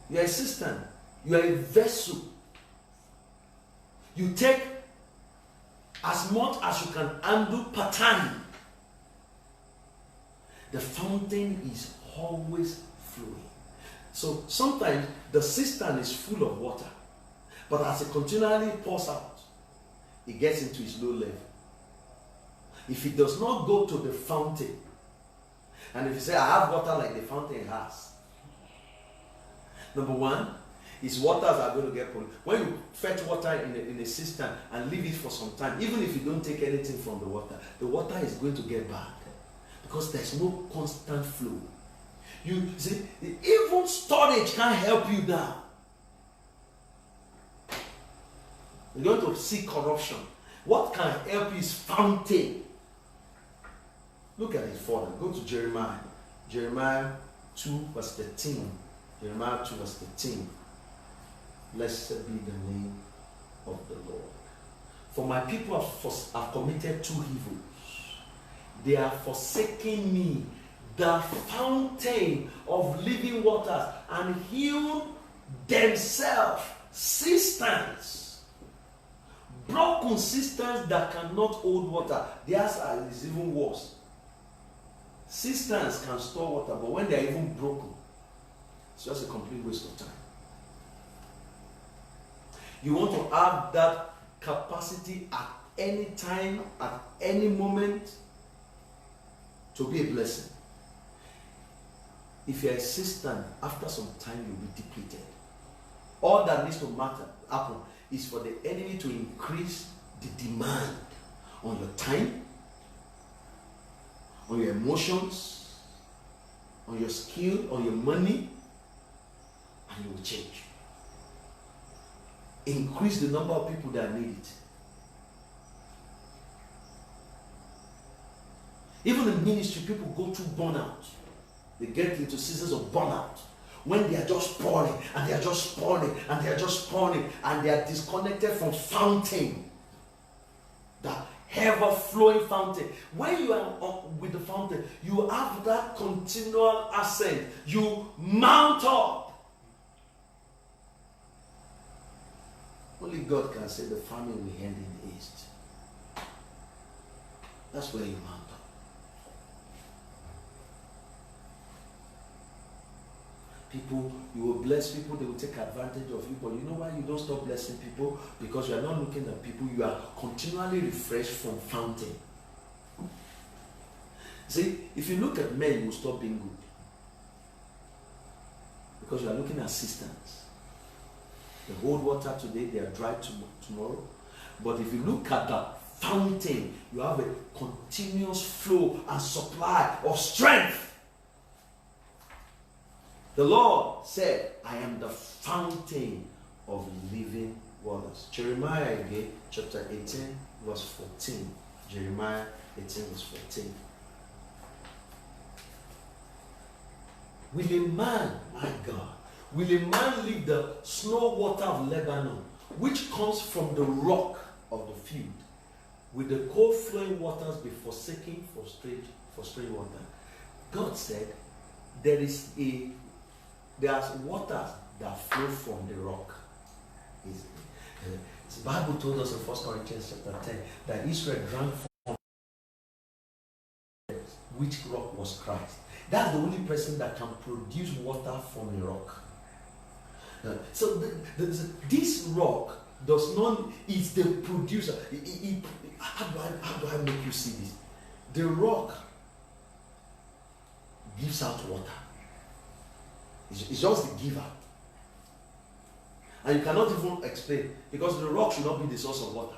You are a cistern. You are a vessel. You take as much as you can handle per time. The fountain is always flowing. So sometimes the cistern is full of water, but as it continually pours out, it gets into its low level. If it does not go to the fountain, and if you say, I have water like the fountain has, number one, its waters are going to get polluted. When you fetch water in a cistern and leave it for some time, even if you don't take anything from the water is going to get bad because there's no constant flow. You see, even storage can't help you now. You're going to see corruption. What can help you is fountain. Look at it further. Go to Jeremiah. Jeremiah 2 verse 13. Jeremiah 2 verse 13. Blessed be the name of the Lord. For my people have committed two evils. They are forsaking me, the fountain of living waters, and healed themselves cisterns. Broken cisterns that cannot hold water. Theirs is even worse. Cisterns can store water, but when they are even broken, it's just a complete waste of time. You want to have that capacity at any time, at any moment, to be a blessing. If you're a cistern, after some time you'll be depleted. All that needs to happen is for the enemy to increase the demand on your time, on your emotions, on your skill, on your money, and you will change. Increase the number of people that need it. Even in ministry, people go through burnout. They get into seasons of burnout when they are just pouring and they are just pouring and they are just pouring and they are disconnected from fountain, the ever-flowing fountain. When you are with the fountain, you have that continual ascent. You mount up. Only God can say the famine will end in the east. That's where you mount up. People, you will bless people, they will take advantage of you, but you know why you don't stop blessing people? Because you are not looking at people, you are continually refreshed from fountain. See, if you look at men, you will stop being good. Because you are looking at cisterns. They hold water today, they are dry tomorrow. But if you look at the fountain, you have a continuous flow and supply of strength. The Lord said, I am the fountain of living waters. Jeremiah again, chapter 18, verse 14. Jeremiah 18, verse 14. Will a man, my God, will a man leave the snow water of Lebanon, which comes from the rock of the field, with the cold flowing waters be forsaken for straight water? God said, there's waters that flow from the rock. The Bible told us in 1 Corinthians chapter 10 that Israel drank from which rock was Christ. That's the only person that can produce water from a rock. So this rock does not, it's the producer. How do I make you see this? The rock gives out water. It's just the giver. And you cannot even explain, because the rock should not be the source of water.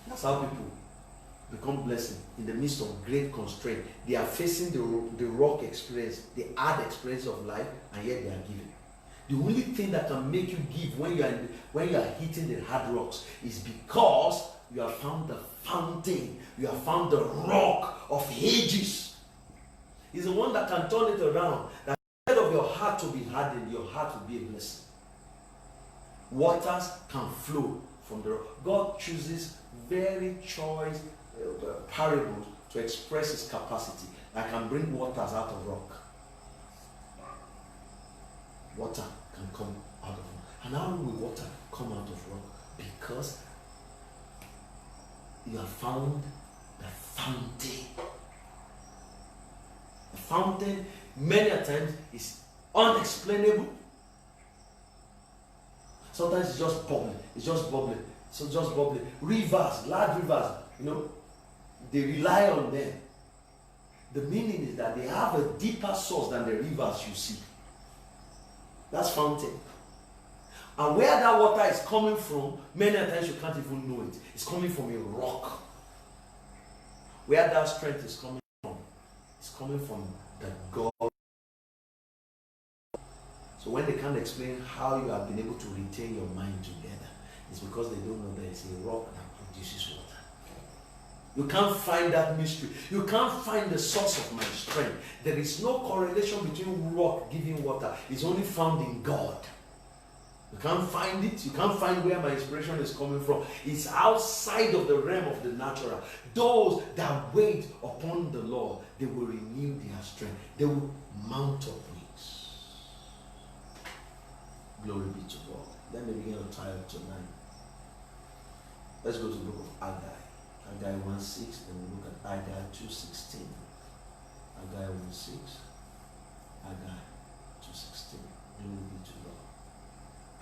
That's how people become blessing in the midst of great constraint. They are facing the rock experience, the hard experience of life, and yet they are giving. The only thing that can make you give when you are hitting the hard rocks is because you have found the fountain, you have found the rock of ages. He's the one that can turn it around. That instead of your heart to be hardened, your heart will be a blessing. Waters can flow from the rock. God chooses very choice parables to express his capacity. I can bring waters out of rock. Water can come out of rock. And how will water come out of rock? Because you have found the fountain. The fountain, many a times, is unexplainable. Sometimes it's just bubbling. It's just bubbling. So just bubbling. Rivers, large rivers, they rely on them. The meaning is that they have a deeper source than the rivers you see. That's fountain. And where that water is coming from, many times you can't even know it. It's coming from a rock. Where that strength is coming from, it's coming from the God. So when they can't explain how you have been able to retain your mind together, it's because they don't know there is a rock that produces water. You can't find that mystery. You can't find the source of my strength. There is no correlation between rock giving water. It's only found in God. You can't find it. You can't find where my inspiration is coming from. It's outside of the realm of the natural. Those that wait upon the Lord, they will renew their strength. They will mount up wings. Glory be to God. Let me begin to tie up tonight. Let's go to the book of Adare. Adare 1:6, then we look at Adare 2:16. Adare 1:6, Adare 2:16. Glory be to God.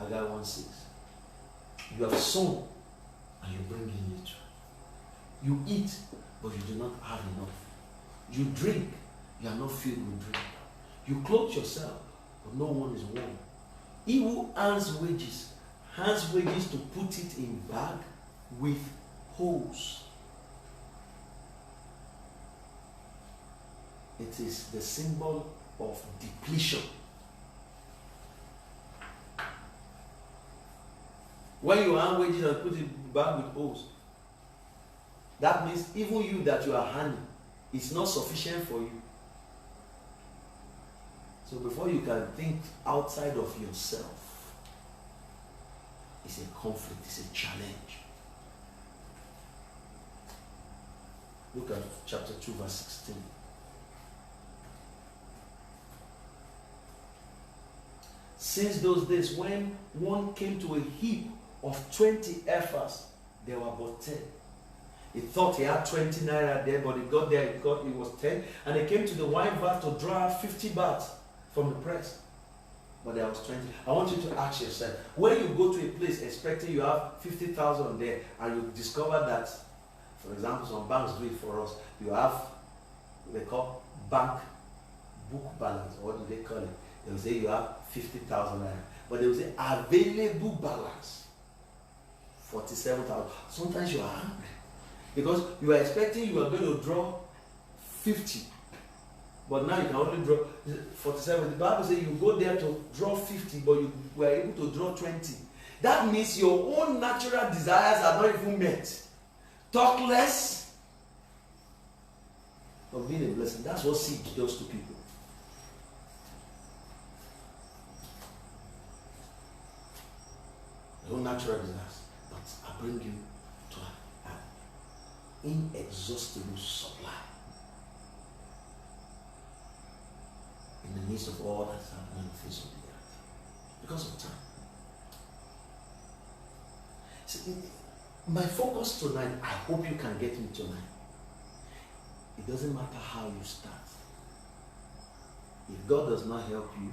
Adare 1:6. You have sown and you bring in little. You eat, but you do not have enough. You drink, you are not filled with drink. You clothe yourself, but no one is warm. He who hands wages to put it in bag with holes. It is the symbol of depletion. When you hand wages and put it back with holes, that means even you that you are handing, it's not sufficient for you. So before you can think outside of yourself, it's a conflict, it's a challenge. Look at chapter 2, verse 16. Since those days when one came to a heap of 20 ephahs, there were but 10. He thought he had 20 naira there, but he got there, it was 10. And he came to the wine vat to draw 50 baht from the press. But there was 20. I want you to ask yourself, when you go to a place expecting you have 50,000 there, and you discover that, for example, some banks do it for us, you have what they call bank book balance, or what do they call it? They will say you have 50,000 naira, but they will say available balance 47,000. Sometimes you are angry because you are expecting you are going to draw 50, but now you can only draw 47. The Bible says you go there to draw 50, but you were able to draw 20. That means your own natural desires are not even met. Talk less of being a blessing. That's what siege does to people. Your own natural desires, but I bring you to an inexhaustible supply in the midst of all that's happening on the face of the earth because of time. See, my focus tonight, I hope you can get me tonight. It doesn't matter how you start. If God does not help you,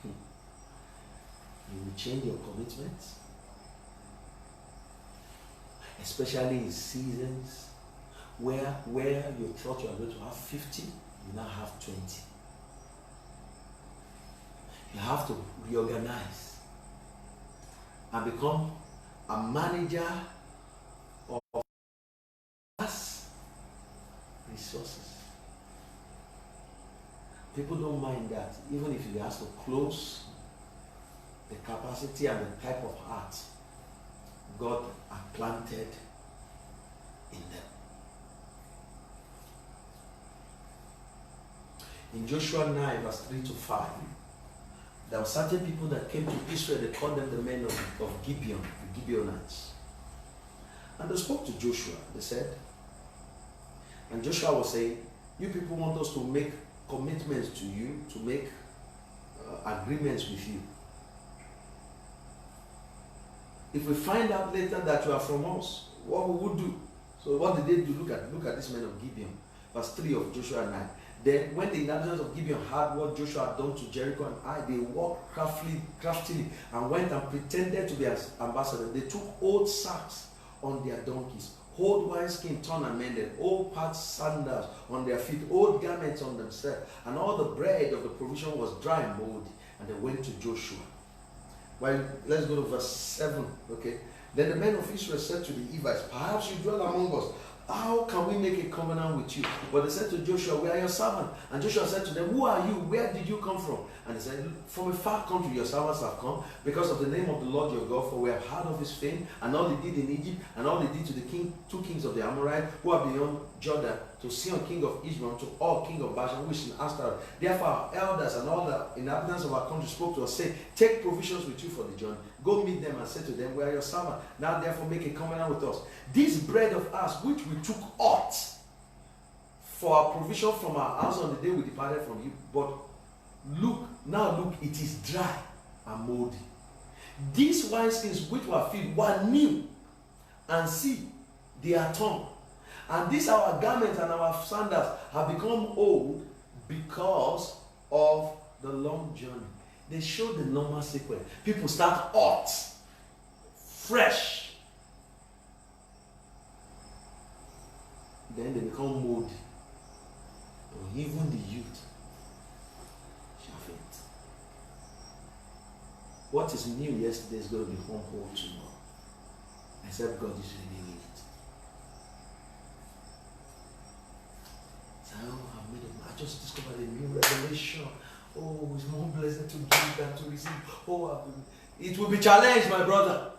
you will change your commitments. Especially in seasons where you thought you are going to have 50, you now have 20. You have to reorganize and become a manager of resources. People don't mind that, even if you have to close the capacity and the type of heart God has planted in them. In Joshua 9, verse 3 to 5, there were certain people that came to Israel, they called them the men of Gibeon, the Gibeonites. And they spoke to Joshua, they said, and Joshua was saying, you people want us to make commitments to you, to make agreements with you. If we find out later that you are from us, what we would do? So what did they do? Look at this men of Gibeon. Verse 3 of Joshua 9. Then when the inhabitants of Gibeon heard what Joshua had done to Jericho and Ai, they walked craftily and went and pretended to be ambassadors. They took old sacks on their donkeys, old wineskin torn and mended, old patched sandals on their feet, old garments on themselves, and all the bread of the provision was dry and moldy. And they went to Joshua. Well, let's go to verse 7. Okay. Then the men of Israel said to the Hivites, perhaps you dwell among us. How can we make a covenant with you? But they said to Joshua, we are your servant. And Joshua said to them, who are you? Where did you come from? And they said, from a far country your servants have come, because of the name of the Lord your God, for we have heard of his fame, and all he did in Egypt, and all he did to the two kings of the Amorites, who are beyond Jordan, to Sihon king of Israel, to Og king of Bashan, which is in Ashtaroth. Therefore our elders and all the inhabitants of our country spoke to us, saying, take provisions with you for the journey. Go meet them and say to them, we are your servant. Now therefore make a covenant with us. This bread of ours, which we took out for our provision from our house on the day we departed from you, but look, it is dry and moldy. These wineskins which were filled were new, and see, they are torn. And these our garments and our sandals have become old because of the long journey. They show the normal sequence. People start hot, fresh, then they become moldy. Or even the youth shall faint. What is new yesterday is going to become old tomorrow, except God is renewing it. So, I just discovered a new revelation. Oh, it's more blessed to give than to receive. Oh, it will be challenged, my brother.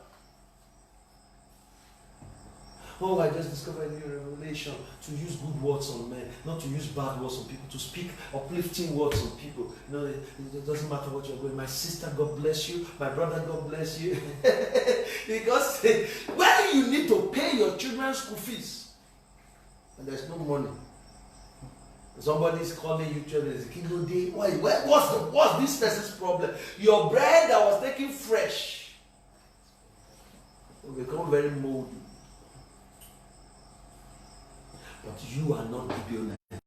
Oh, I just discovered a new revelation to use good words on men, not to use bad words on people, to speak uplifting words on people. You know, it doesn't matter what you're going. My sister, God bless you. My brother, God bless you. Because when you need to pay your children's school fees, and there's no money, somebody's calling you children, what's this person's problem? Your bread that was taken fresh will become very moldy. But you are not Gibeonite.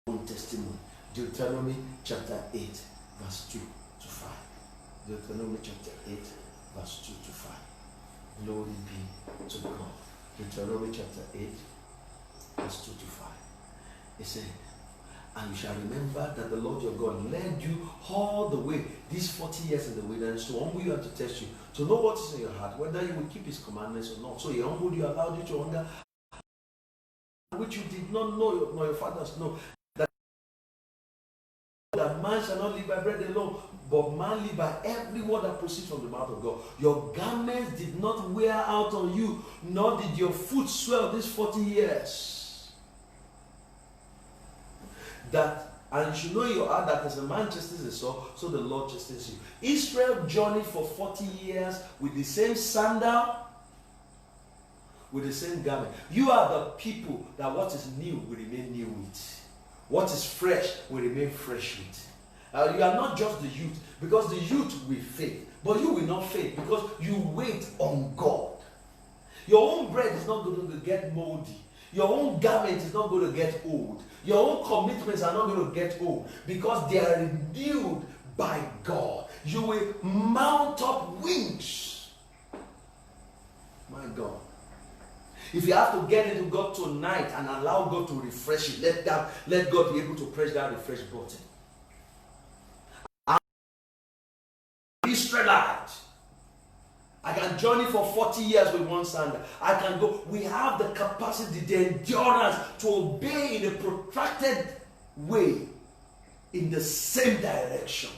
Own testimony. Deuteronomy chapter 8, verse 2 to 5. Deuteronomy chapter 8, verse 2 to 5. Glory be to God. Deuteronomy chapter 8, verse 2 to 5. He said, and you shall remember that the Lord your God led you all the way these 40 years in the wilderness to humble you and to test you, to know what is in your heart, whether you will keep his commandments or not. So he humbled you, allowed you to hunger, which you did not know, nor your fathers know, that man shall not live by bread alone, but man live by every word that proceeds from the mouth of God. Your garments did not wear out on you, nor did your foot swell these 40 years. And you should know in your heart that as a man chastises his soul, so the Lord chastises you. Israel journeyed for 40 years with the same sandal, with the same garment. You are the people that what is new will remain new with. What is fresh will remain fresh with. You are not just the youth, because the youth will fade, but you will not fade because you wait on God. Your own bread is not going to get moldy. Your own garment is not going to get old. Your own commitments are not going to get old because they are renewed by God. You will mount up wings. My God. If you have to get into God tonight and allow God to refresh you, let God be able to press that refresh button. I'm Israelite. I can journey for 40 years with one sandal. I can go. We have the capacity, the endurance to obey in a protracted way in the same direction.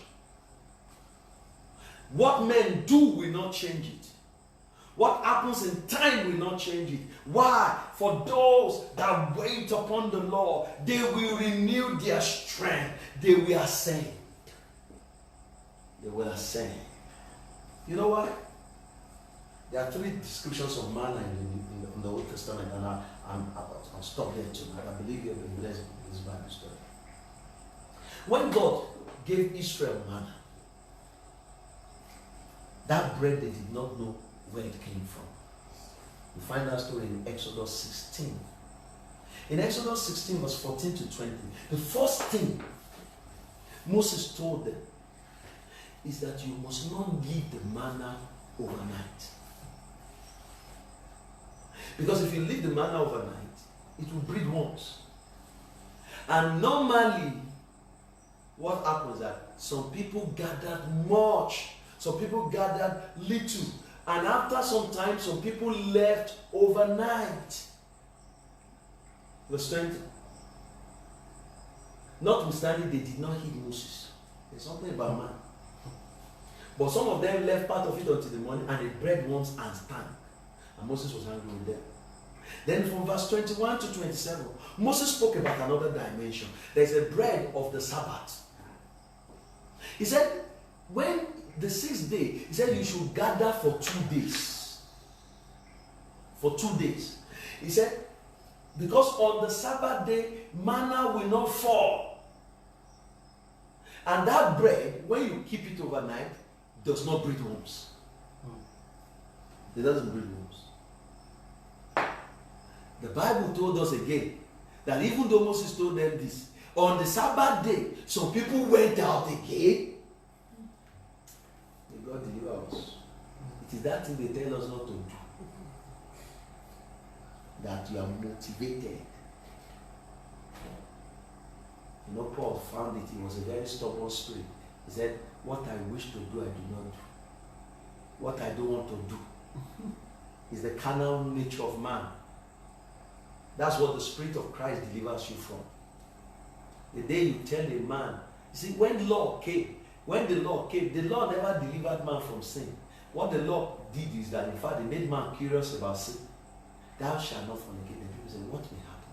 What men do will not change it. What happens in time will not change it. Why? For those that wait upon the Lord, they will renew their strength. They will ascend. They will ascend. You know what? There are 3 descriptions of manna in the Old Testament, and I'll stop there tonight. I believe you have been blessed with this Bible story. When God gave Israel manna, that bread they did not know where it came from. You find that story in Exodus 16. In Exodus 16, verse 14 to 20, the first thing Moses told them is that you must not leave the manna overnight. Because if you leave the manna overnight, it will breed worms. And normally, what happens is that some people gathered much, some people gathered little, and after some time, some people left overnight. Verse 20. Notwithstanding, they did not heed Moses. There's something about man. But some of them left part of it until the morning, and they bred worms and stank. And Moses was angry with them. Then from verse 21 to 27, Moses spoke about another dimension. There's a bread of the Sabbath. He said, when the 6th day, he said you should gather for 2 days. For 2 days. He said, because on the Sabbath day, manna will not fall. And that bread, when you keep it overnight, does not breed worms. It doesn't breed worms. The Bible told us again that even though Moses told them this, on the Sabbath day, some people went out again. May God deliver us. It is that thing they tell us not to do. That you are motivated. You know, Paul found it. He was a very stubborn spirit. He said, what I wish to do, I do not do. What I don't want to do is the carnal nature of man. That's what the Spirit of Christ delivers you from. The day you tell a man, you see, when the law came, the law never delivered man from sin. What the law did is that, in fact, it made man curious about sin. Thou shalt not fornicate. And people say, what will happen?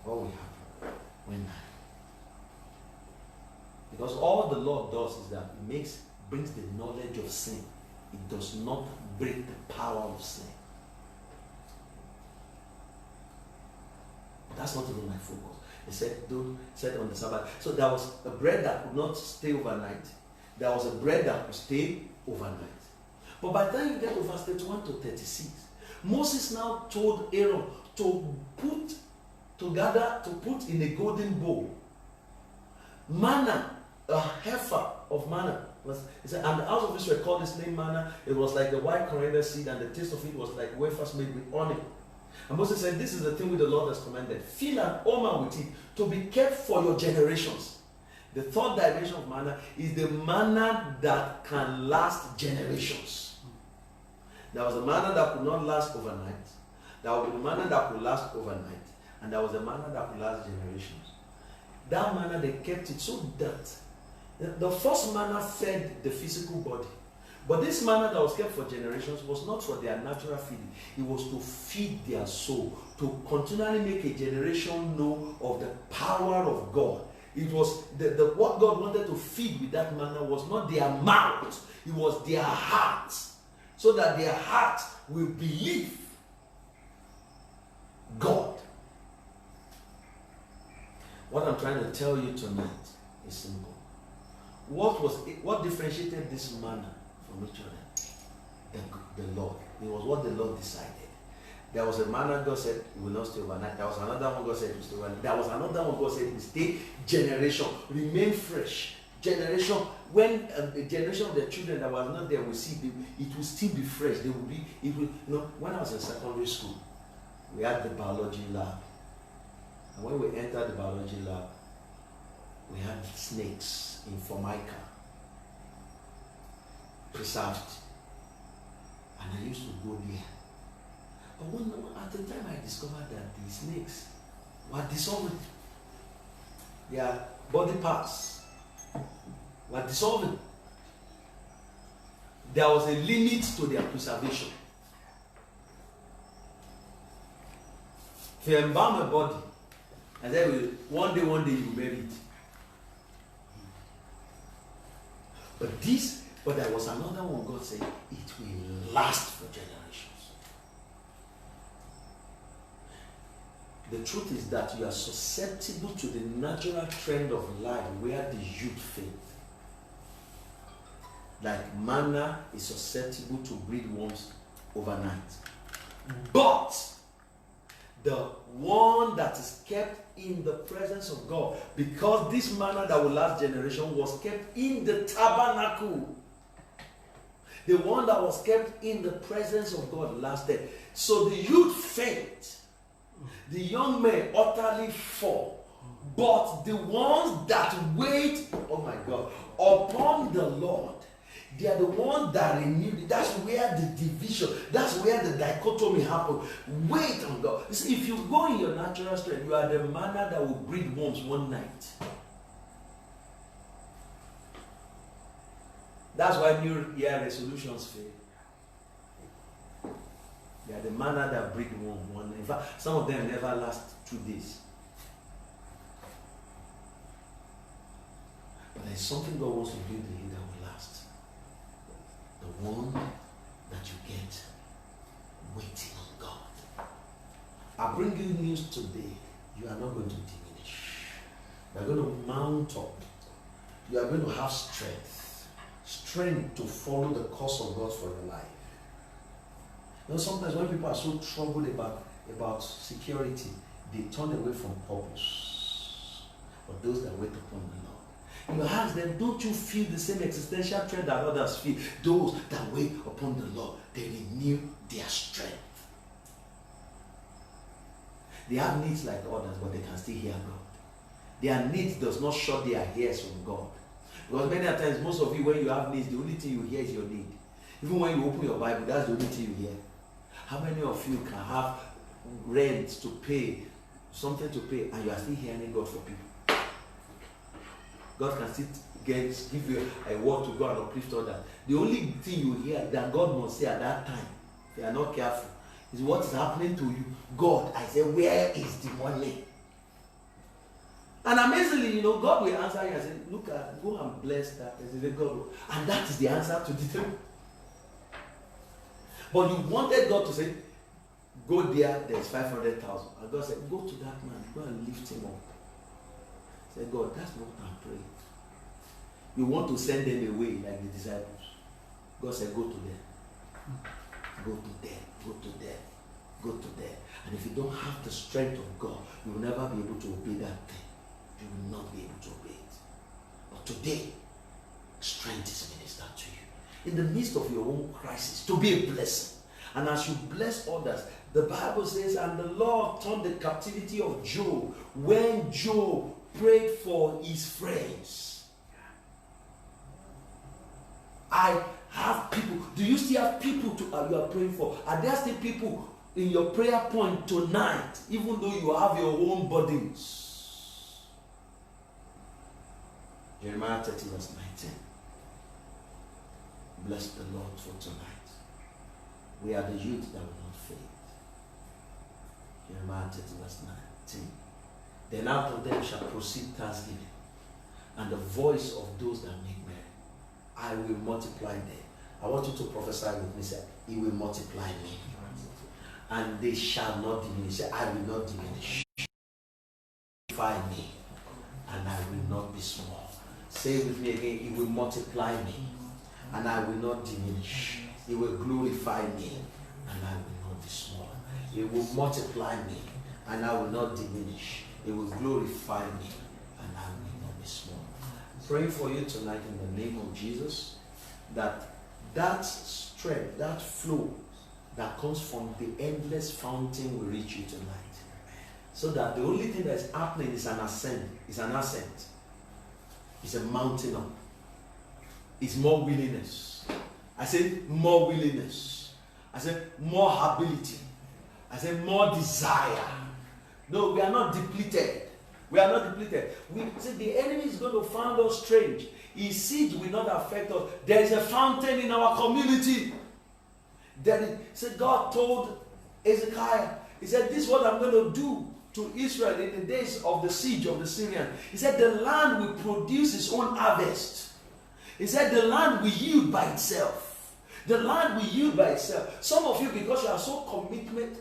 What will happen when that? Because all the law does is that it brings the knowledge of sin. It does not break the power of sin. But that's not even my focus. He said on the Sabbath. So there was a bread that could not stay overnight. There was a bread that could stay overnight. But by the time you get to verse 31 to 36, Moses now told Aaron to put in a golden bowl manna, a heifer of manna. He said, and the house of Israel called his name manna. It was like the white coriander seed, and the taste of it was like wafers made with honey. And Moses said, this is the thing which the Lord has commanded. Fill an omer with it to be kept for your generations. The third dimension of manna is the manna that can last generations. There was a manna that could not last overnight. There was a manna that could last overnight. And there was a manna that could last generations. That manna, they kept it so that the first manna fed the physical body. But this manna that was kept for generations was not for their natural feeding. It was to feed their soul, to continually make a generation know of the power of God. It was what God wanted to feed with that manna was not their mouth, it was their hearts, so that their hearts will believe God. What I'm trying to tell you tonight is simple. What differentiated this manna from each other? The Lord. It was what the Lord decided. There was a manna God said it will not stay overnight. There was another one God said it will stay overnight. There was another one God said it will stay generation, remain fresh. Generation, when the generation of the children that was not there will see them, it will still be fresh. They will be, it will, when I was in secondary school, we had the biology lab. And when we entered the biology lab, we had snakes in Formica, preserved. And I used to go there. But at the time I discovered that the snakes were dissolving. Their body parts were dissolving. there was a limit to their preservation. If you embalm a body, and then one day you bury it. But there was another one. God said it will last for generations. The truth is that you are susceptible to the natural trend of life where the youth fade. Like manna is susceptible to breed worms overnight. But the one that is kept in the presence of God, because this manna that will last generation was kept in the tabernacle. The one that was kept in the presence of God lasted. So the youth faint. The young men utterly fall. But the ones that wait, oh my God, upon the Lord, they are the ones that renew. That's where the division, that's where the dichotomy happens. Wait on God. You see, if you go in your natural strength, you are the manna that will breed worms one night. That's why New Year resolutions fail. They are the manna that breed worms one night. In fact, some of them never last 2 days. But there's something God wants to build in you that will last. The one that you get waiting on God. I bring you news today. You are not going to diminish. You are going to mount up. You are going to have strength. Strength to follow the course of God for your life. You know, sometimes when people are so troubled about security, they turn away from purpose. But those that wait upon the Lord, you ask them, don't you feel the same existential threat that others feel? Those that wait upon the Lord, they renew their strength. They have needs like others, but they can still hear God. Their needs does not shut their ears from God. Because many times, most of you, when you have needs, the only thing you hear is your need. Even when you open your Bible, that's the only thing you hear. How many of you can have rent to pay, something to pay, and you are still hearing God for people? God can still give you a word to go and uplift others. The only thing you hear that God must say at that time, if you are not careful, is what is happening to you. God, I say, where is the money? And amazingly, God will answer you and say, look, go and bless that. And that is the answer to the thing. But you wanted God to say, go there's 500,000. And God said, go to that man, go and lift him up. Say, God, that's not what I'm praying. You want to send them away like the disciples. God said, go to them. Go to them. Go to them. Go to them. And if you don't have the strength of God, you will never be able to obey that thing. You will not be able to obey it. But today, strength is ministered to you. In the midst of your own crisis, to be a blessing. And as you bless others, the Bible says, and the Lord turned the captivity of Job when Job prayed for his friends. I have people. Do you still have people you are praying for? Are there still people in your prayer point tonight, even though you have your own burdens? Jeremiah 30 verse 19. Bless the Lord for tonight. We are the youth that will not fade. Jeremiah 30 verse 19. Then out of them shall proceed thanksgiving, and the voice of those that make merry. I will multiply them. I want you to prophesy with me. Say, He will multiply me, and they shall not diminish. Say, I will not diminish. Multiply me, and I will not be small. Say it with me again. He will multiply me, and I will not diminish. He will glorify me, and I will not be small. He will multiply me, and I will not diminish. He will glorify me, and I will not be small. Praying for you tonight in the name of Jesus, that strength, that flow that comes from the endless fountain will reach you tonight. So that the only thing that's happening is an ascent. It's an ascent. It's a mountain up. It's more willingness. I said more willingness. I said more ability. I said more desire. No, we are not depleted. We are not depleted. We see the enemy is going to find us strange. His siege will not affect us. There is a fountain in our community. God told Ezekiel, he said, this is what I'm going to do to Israel in the days of the siege of the Syrians. He said, the land will produce its own harvest. He said, the land will yield by itself. The land will yield by itself. Some of you, because you are so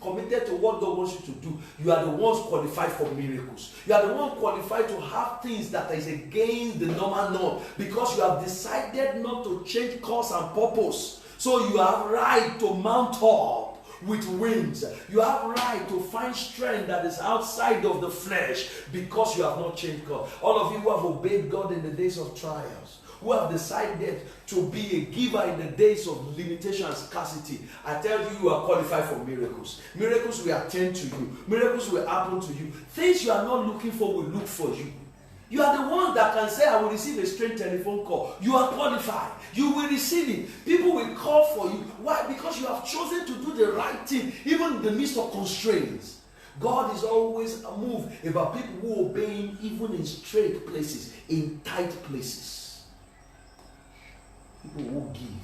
committed to what God wants you to do, you are the ones qualified for miracles. You are the one qualified to have things that is against the normal norm, because you have decided not to change course and purpose. So you have right to mount up with wings. You have right to find strength that is outside of the flesh, because you have not changed God. All of you who have obeyed God in the days of trials, who have decided to be a giver in the days of limitation and scarcity, I tell you, you are qualified for miracles. Miracles will attend to you. Miracles will happen to you. Things you are not looking for will look for you. You are the one that can say, I will receive a strange telephone call. You are qualified. You will receive it. People will call for you. Why? Because you have chosen to do the right thing, even in the midst of constraints. God is always moved about people who obey Him, even in straight places, in tight places. People who give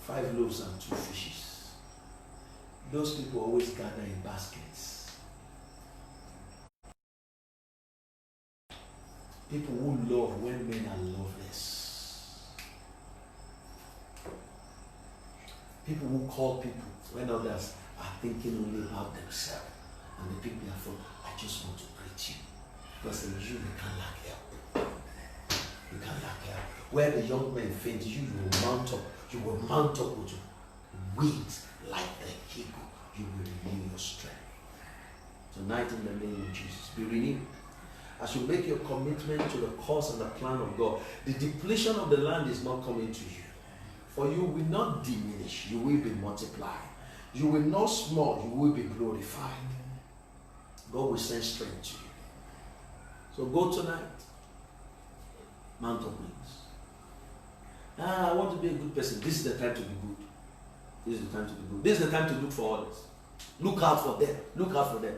5 loaves and 2 fishes. Those people always gather in baskets. People who love when men are loveless. People who call people when others are thinking only about themselves. And the people are from, I just want to preach you. Because in you can lack help. You can lack help. Where the young men faint, you will mount up. You will mount up with wings like the eagle. You will renew your strength. Tonight, in the name of Jesus, be renewed. As you make your commitment to the cause and the plan of God, the depletion of the land is not coming to you. For you will not diminish, you will be multiplied. You will not small, you will be glorified. God will send strength to you. So go tonight. Mount up wings. I want to be a good person. This is the time to be good. This is the time to be good. This is the time to look for others. Look out for them. Look out for them.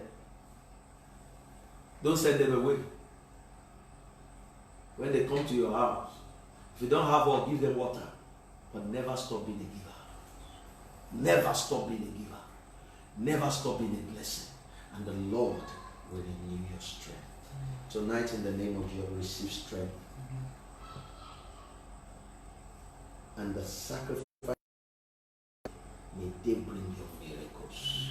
Don't send them away. When they come to your house, if you don't have water, give them water. But never stop being a giver. Never stop being a giver. Never stop being a blessing. And the Lord will renew your strength. Tonight, in the name of Jesus, receive strength. And the sacrifice, may they bring your miracles.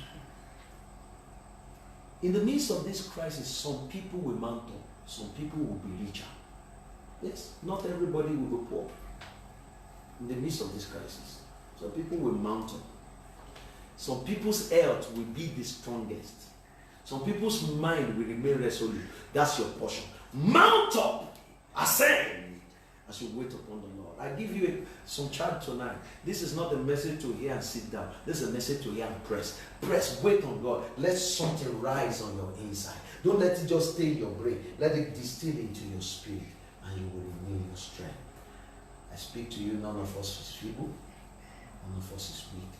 In the midst of this crisis, some people will mount up. Some people will be richer. Yes, not everybody will be poor. In the midst of this crisis, some people will mount up. Some people's health will be the strongest. Some people's mind will remain resolute. That's your portion. Mount up, ascend, as you wait upon the Lord. I give you some charge tonight. This is not a message to hear and sit down. This is a message to hear and press. Press, wait on God. Let something rise on your inside. Don't let it just stay in your brain. Let it distill into your spirit, and you will renew your strength. I speak to you, none of us is feeble. None of us is weak.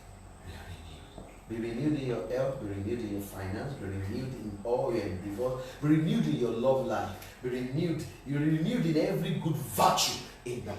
We are renewed. Be renewed in your health. Be renewed in your finance. Be renewed in all your endeavors. Be renewed in your love life. Be renewed. You're renewed in every good virtue in the